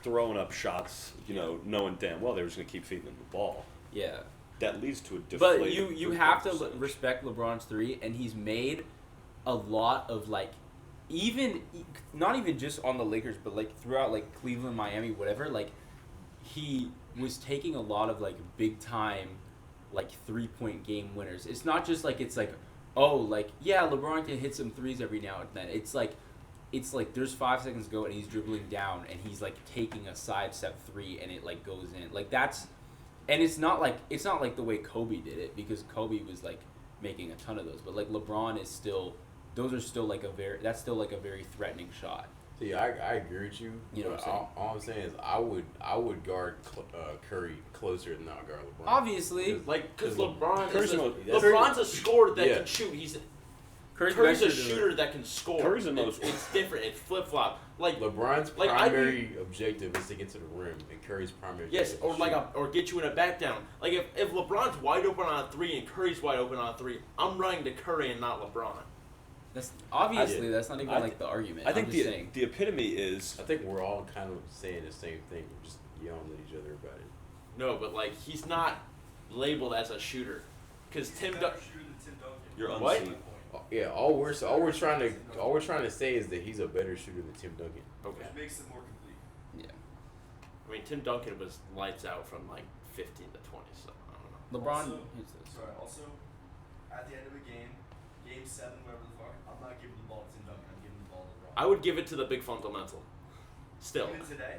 throwing up shots, knowing damn well they were just gonna keep feeding him the ball. Yeah. That leads to a deflated. But you three-point have to percentage. respect LeBron's 3, and he's made a lot of like, not even just on the Lakers, but like throughout like Cleveland, Miami, whatever. Like, he was taking a lot of like big time, like 3-point game winners. It's not just like LeBron can hit some threes every now and then. It's like there's 5 seconds to go and he's dribbling down and he's like taking a sidestep 3 and it like goes in. Like that's. And it's not like the way Kobe did it, because Kobe was like making a ton of those, but like LeBron is still, that's still like a very threatening shot. See, I agree with you. You know but what I'm saying? all I'm saying is I would guard Curry closer than I guard LeBron. Obviously, Because Because LeBron Curry's LeBron's a scorer that Yeah. can shoot. Curry's Curry's a better than- shooter that can score. Curry's the most- It's different. It's flip flop. Like LeBron's Like, I'd primary objective is to get to the rim, and Curry's primary yes, objective or is like shoot. or get you in a back down. Like if LeBron's wide open on a 3 and Curry's wide open on a 3, I'm running to Curry and not LeBron. That's obviously that's not even I like the argument. I think I'm just saying. the epitome is I think we're all kind of saying the same thing. We're just yelling at each other about it. No, but like he's not labeled as a shooter. Because Tim better Duncan. shooter than Tim Duncan. You're What? unseen. Yeah, all we're trying to say is that he's a better shooter than Tim Duncan. Okay. Which makes it more complete. Yeah. I mean, Tim Duncan was lights out from like 15 to 20, so I don't know. LeBron Also- hits those. Sorry, also, at the end of the game, game 7, whatever the fuck, I'm not giving the ball to Tim Duncan, I'm giving the ball to LeBron. I would give it to the big fundamental. Still. Even today,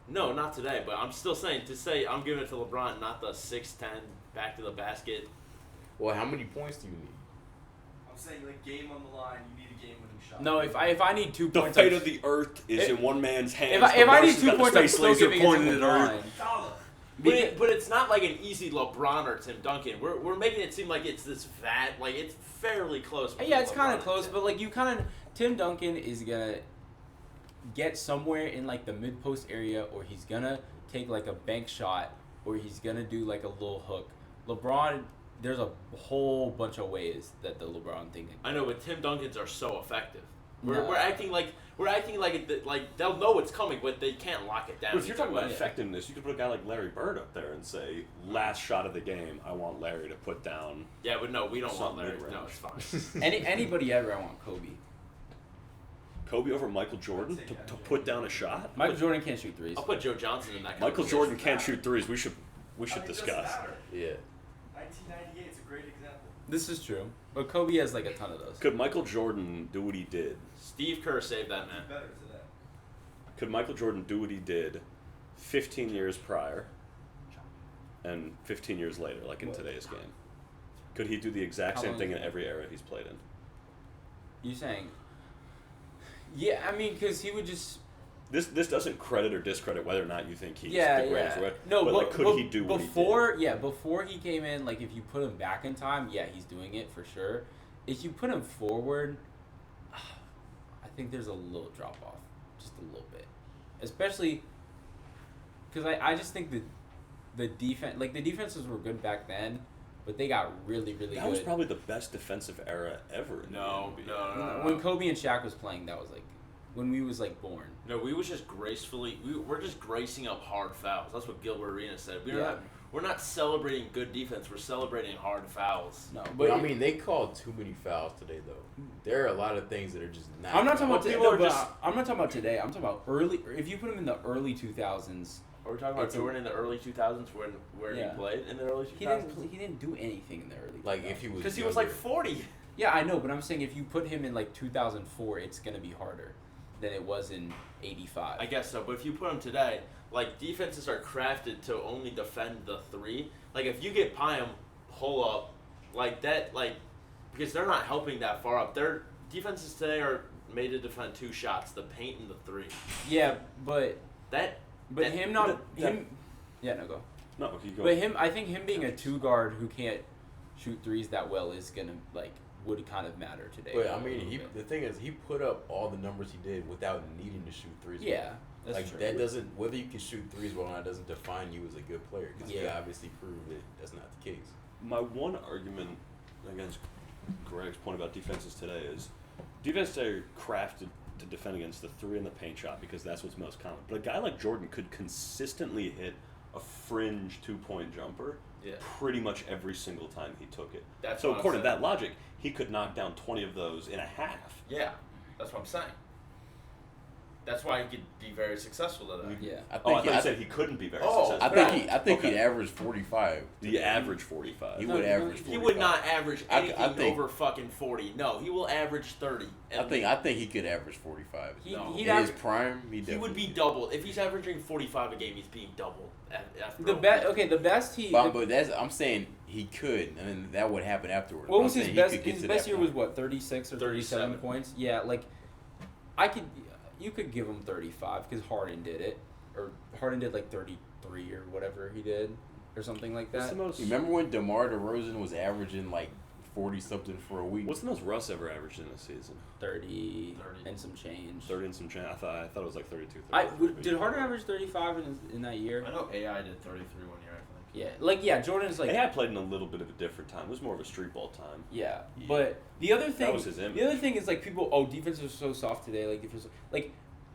No, not today, but I'm still saying I'm giving it to LeBron, not the 6'10" back to the basket. Well, how many points do you need? I'm saying like game on the line, you need a game-winning shot. No, if I need 2 The points, fate I'm- of the earth is in one man's hands. if I The need Martian's 2 got the points, I'm space still laser giving it to pointed at Earth. LeBron. Dollar. But it's not like an easy LeBron or Tim Duncan. We're making it seem like it's this like it's fairly close. between Yeah, it's LeBron kind of and close, Tim. but like Tim Duncan is gonna get somewhere in like the mid post area, or he's gonna take like a bank shot, or he's gonna do like a little hook. LeBron, there's a whole bunch of ways that the LeBron thing. I know, but Tim Duncans are so effective. We're No. acting like they'll know it's coming, but they can't lock it down. But if you're talking about either way. effectiveness, you could put a guy like Larry Bird up there and say, last shot of the game, I want Larry to put down. Yeah, but no, we don't want Something Larry. mid-range. No, it's fine. Anybody ever, I want Kobe. Kobe over Michael Jordan to put down a shot? Michael Jordan can't shoot threes. I'll put Joe Johnson in that. Michael Jordan can't shoot threes. We should discuss. Yeah. 1998 is a great example. This is true, but Kobe has like a ton of those. Could Michael Jordan do what he did? Steve Kerr saved that man. Better to that. Could Michael Jordan do what he did 15 years prior and 15 years later, like in today's game? Could he do the exact How same long thing is in it? every era he's played in? You saying? Yeah, I mean, because he would just. This doesn't credit or discredit whether or not you think he's Yeah, the greatest. yeah. Right? No, but like, could he do what before? Yeah, before he came in, like if you put him back in time, yeah, he's doing it for sure. If you put him forward, I think there's a little drop off, just a little bit, especially because I just think that the defense, like the defenses were good back then, but they got really he did? That good. was probably the best defensive era ever. In No, the NBA. no. When Kobe and Shaq was playing, that was like when we was like born. No, we was just gracefully. We're just gracing up hard fouls. That's what Gilbert Arenas said. We're not celebrating good defense. We're celebrating hard fouls. No, But I mean, they called too many fouls today, though. There are a lot of things that are just not. I'm not talking about Well, today. people are No, just- I'm not talking about today. I'm talking about early. If you put him in the early 2000s, Are we talking about It's a- Jordan in the early 2000s where Yeah. he played in the early 2000s? he didn't do anything in the early. Like if he was. Because he was like younger. 40. Yeah, I know, but I'm saying if you put him in like 2004, it's gonna be harder than it was in '85. I guess so, but if you put him today, like defenses are crafted to only defend the three. Like if you get Pyam pull up, like that, like because they're not helping that far up. Their defenses today are made to defend two shots: the paint and the three. Yeah, but That him not him. Yeah, no go. No, he go. But I think him being a two guard who can't shoot threes that well is gonna would kind of matter today. But a I mean, little bit. the thing is, he put up all the numbers he did without needing to shoot threes. Yeah, that's like true. that doesn't whether you can shoot threes well or not doesn't define you as a good player because he Yeah. obviously proved that that's not the case. My one argument against Greg's point about defenses today is defenses are crafted to defend against the three and the paint shot because that's what's most common. But a guy like Jordan could consistently hit a fringe 2-point jumper pretty much every single time he took it. That's so what I'm according to saying. that logic, he could knock down 20 of those in a half. Yeah, that's what I'm saying. That's why he could be very successful today. Yeah. I I think thought you said he couldn't be very Oh, successful. I think Okay. he'd average 45. The average 45. He No, would no, average. He 45. would not average I anything think- over fucking 40. No, he will average 30. I think he could average 45. No. He'd In his average, prime, he definitely would be could. doubled. If he's averaging 45 a game, he's being doubled. After the best. Okay, the best he. But that's I'm saying he could, and then that would happen afterwards. What But was I'm his saying he best? could get His to best that year point. was what, 36 or 37 37. points? Yeah, you could give him 35 because Harden did it, or Harden did like 33 or whatever he did, or something like What's that. the most? Remember when DeMar DeRozan was averaging like 40 something for a week? What's the most Russ ever averaged in a season? 30 30. and some change. 30 and some change. I thought it was like 32. 33. Did Harden average 35 in that year? I know AI did 33 one year, I think. Yeah, Jordan's like AI played in a little bit of a different time. It was more of a street ball time. yeah. Yeah. But the other thing, was his image. the other thing is like people, defenses are so soft today. Like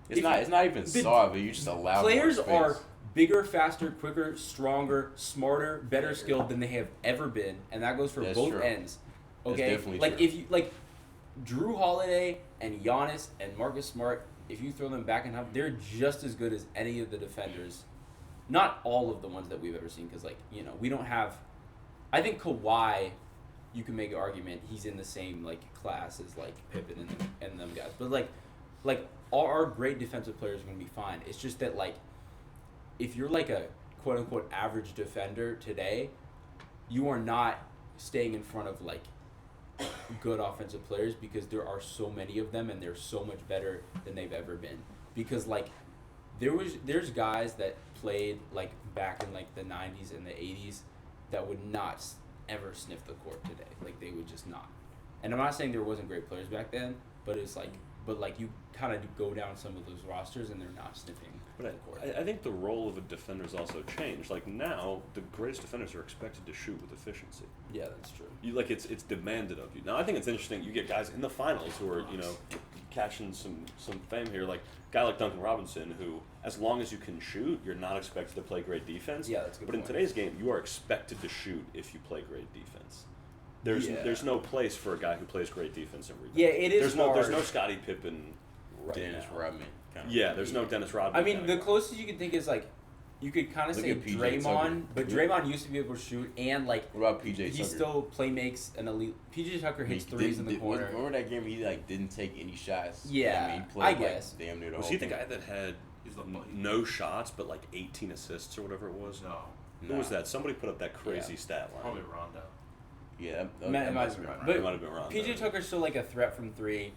It's not even the- soft, but you just allow players more are space. bigger, faster, quicker, stronger, smarter, better skilled than they have ever been, and that goes for That's both true. ends. That's Okay, definitely like true. if you Drew Holiday and Giannis and Marcus Smart, if you throw them back in half, they're just as good as any of the defenders. Not all of the ones that we've ever seen, because we don't have. I think Kawhi, you can make an argument he's in the same class as Pippen and them guys, but all our great defensive players are gonna be fine. It's just that if you're a quote unquote average defender today, you are not staying in front of good offensive players because there are so many of them and they're so much better than they've ever been. Because there's guys that played back in the 90s and the 80s that would not ever sniff the court today. They would just not. And I'm not saying there wasn't great players back then, but it's you kind of go down some of those rosters and they're not sniffing the But court. I think the role of a defender has also changed. Now, the greatest defenders are expected to shoot with efficiency. Yeah, that's true. It's demanded of you. Now, I think it's interesting. You get guys in the finals who are catching some fame here. A guy like Duncan Robinson, who as long as you can shoot, you're not expected to play great defense. Yeah, that's a good But in point. today's game, you are expected to shoot if you play great defense. There's no place for a guy who plays great defense and rebounds. Yeah, it is There's no hard. Scottie Pippen right Dennis now. Rodman kind of. Yeah, there's no Dennis Rodman. I mean, kinda the guy. closest you can think is like, you could kind of Look say at PJ Draymond, Tucker. but Draymond used to be able to shoot and like What about PJ he Tucker? still play makes an elite. PJ Tucker hits threes in the corner. Remember that game? He like didn't take any shots. Yeah, I mean, he played, I like, guess. damn near the Was whole he the game. guy that had He's the no shots but like 18 assists or whatever it was? No, Who was that? Somebody put up that crazy Yeah. stat line. probably Rondo. Yeah, that Might must have been have right. been It might have been Rondo. PJ Tucker's still like a threat from three.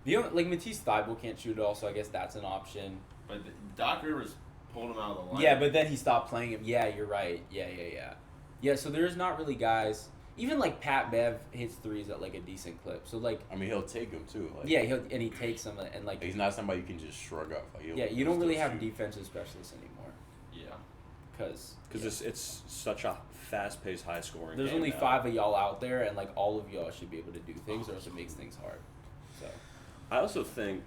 The only, like Matisse Thybulle can't shoot at all, so I guess that's an option. But Doc Rivers pulled him out of the line. Yeah, but then he stopped playing him. Yeah, you're right. Yeah, so there's not really guys. Even like Pat Bev hits threes at like a decent clip. So like, I mean, he'll take them too. Like, yeah, he takes them and like, he's not somebody you can just shrug off. Like, yeah, you don't really still have shoot. defensive specialists anymore Yeah. because It's such a fast-paced, high-scoring there's game only now. 5 of y'all out there, and like all of y'all should be able to do things, or else it makes things hard. So I also think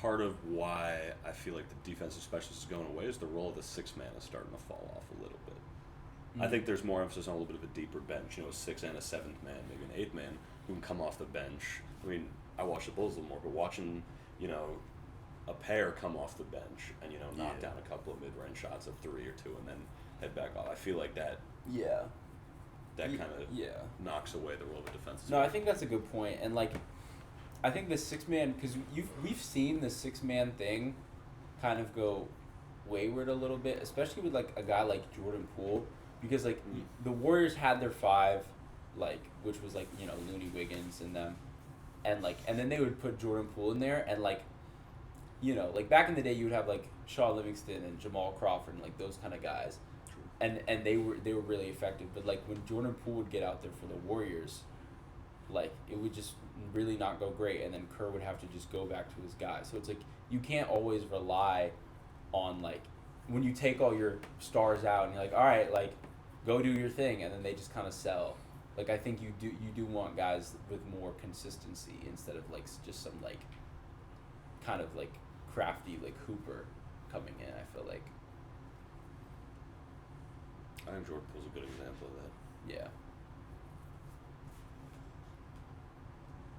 part of why I feel like the defensive specialist is going away is the role of the sixth man is starting to fall off a little bit. I think there's more emphasis on a little bit of a deeper bench, a sixth and a seventh man, maybe an eighth man who can come off the bench. I mean, I watch the Bulls a little more, but watching, a pair come off the bench and, knock down a couple of mid-range shots of 3 or 2 and then head back off. I feel like that yeah, kind of yeah. knocks away the role of a defensive No, I think that's a good point, and like, I think the six man because we've seen the 6-man thing kind of go wayward a little bit, especially with like a guy like Jordan Poole, because like the Warriors had their 5, like which was like Looney, Wiggins, and them, and then they would put Jordan Poole in there, and like back in the day you would have like Shaw Livingston and Jamal Crawford and like those kind of guys. And they were really effective, but like when Jordan Poole would get out there for the Warriors, like it would just really not go great, and then Kerr would have to just go back to his guy. So it's like you can't always rely on like when you take all your stars out and you're like, all right, like go do your thing, and then they just kind of sell. Like I think you do want guys with more consistency instead of like just some like kind of like crafty like hooper coming in. I feel like. I think Jordan Poole's a good example of that. Yeah.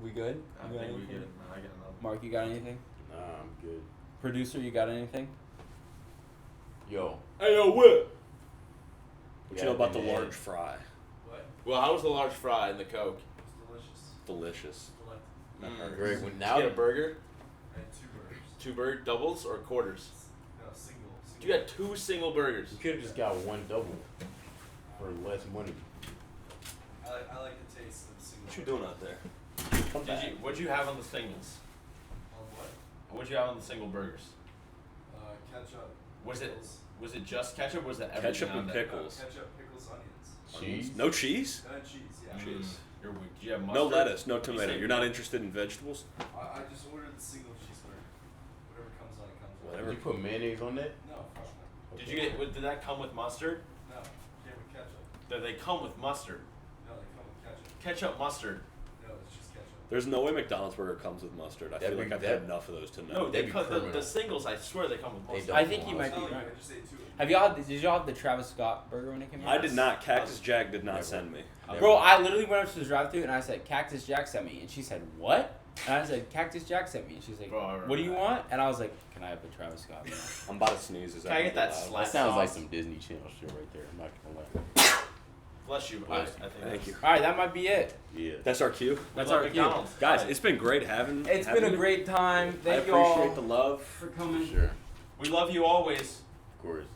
We good? I You got think we anything? get. I got another. Mark, you got anything? Nah, I'm good. Producer, you got anything? Yo, Hey, yo, what? What Yeah, you know about the man. large fry? What? Well, how was the large fry and the Coke? It's delicious. Delicious. Delightful. Greg, when Did now you get a burger? I had 2 burgers. 2 burger doubles or quarters? No, single. You got 2 single burgers. you could have just got one double for less money. I like the taste of single. What you doing out there? Come back. What'd you have on the singles? On what? What'd you have on the single burgers? Ketchup. Was it pickles. was it just ketchup? Or was it everything Ketchup on and there? pickles. Ketchup, pickles, onions. Cheese? No cheese? And then cheese, yeah. Cheese. You're weak. Did you have No mustard? lettuce, no What'd you tomato. say? You're not interested in vegetables? I just ordered the single cheeseburger. Whatever comes on, it comes on. Whatever. Did you put mayonnaise on that? No, fuck no. Did you get? Did that come with mustard? No, came with ketchup. Did they come with mustard? No, they come with ketchup. Ketchup, mustard. No, it's just ketchup. There's no way McDonald's burger comes with mustard. I That'd feel be- like I've that- had enough of those to know. No, they that'd be come. The criminal. singles. I swear they come with They mustard. don't. I think you want might be Oh, right. I just ate 2 of them. Did y'all have the Travis Scott burger when it came out? I did not. Cactus Jack did not Never. send me. Bro, I literally went up to the drive-thru and I said, Cactus Jack sent me. And she said, what? And I said, Cactus Jack sent me. And she's like, Bro, I remember what do you that. want? And I was like, can I have the Travis Scott meal? I'm about to sneeze. Is Can I get that loud? slap? That sounds like sauce. some Disney Channel shit right there. I'm not gonna lie. Bless you. Bless I think Thank you. All right, that might be it. Yeah. That's our cue. That's love our cue. McDonald's. Guys, it's been great having It's having been a me. great time. I Thank you appreciate all the love. for coming. Sure. We love you always. Of course.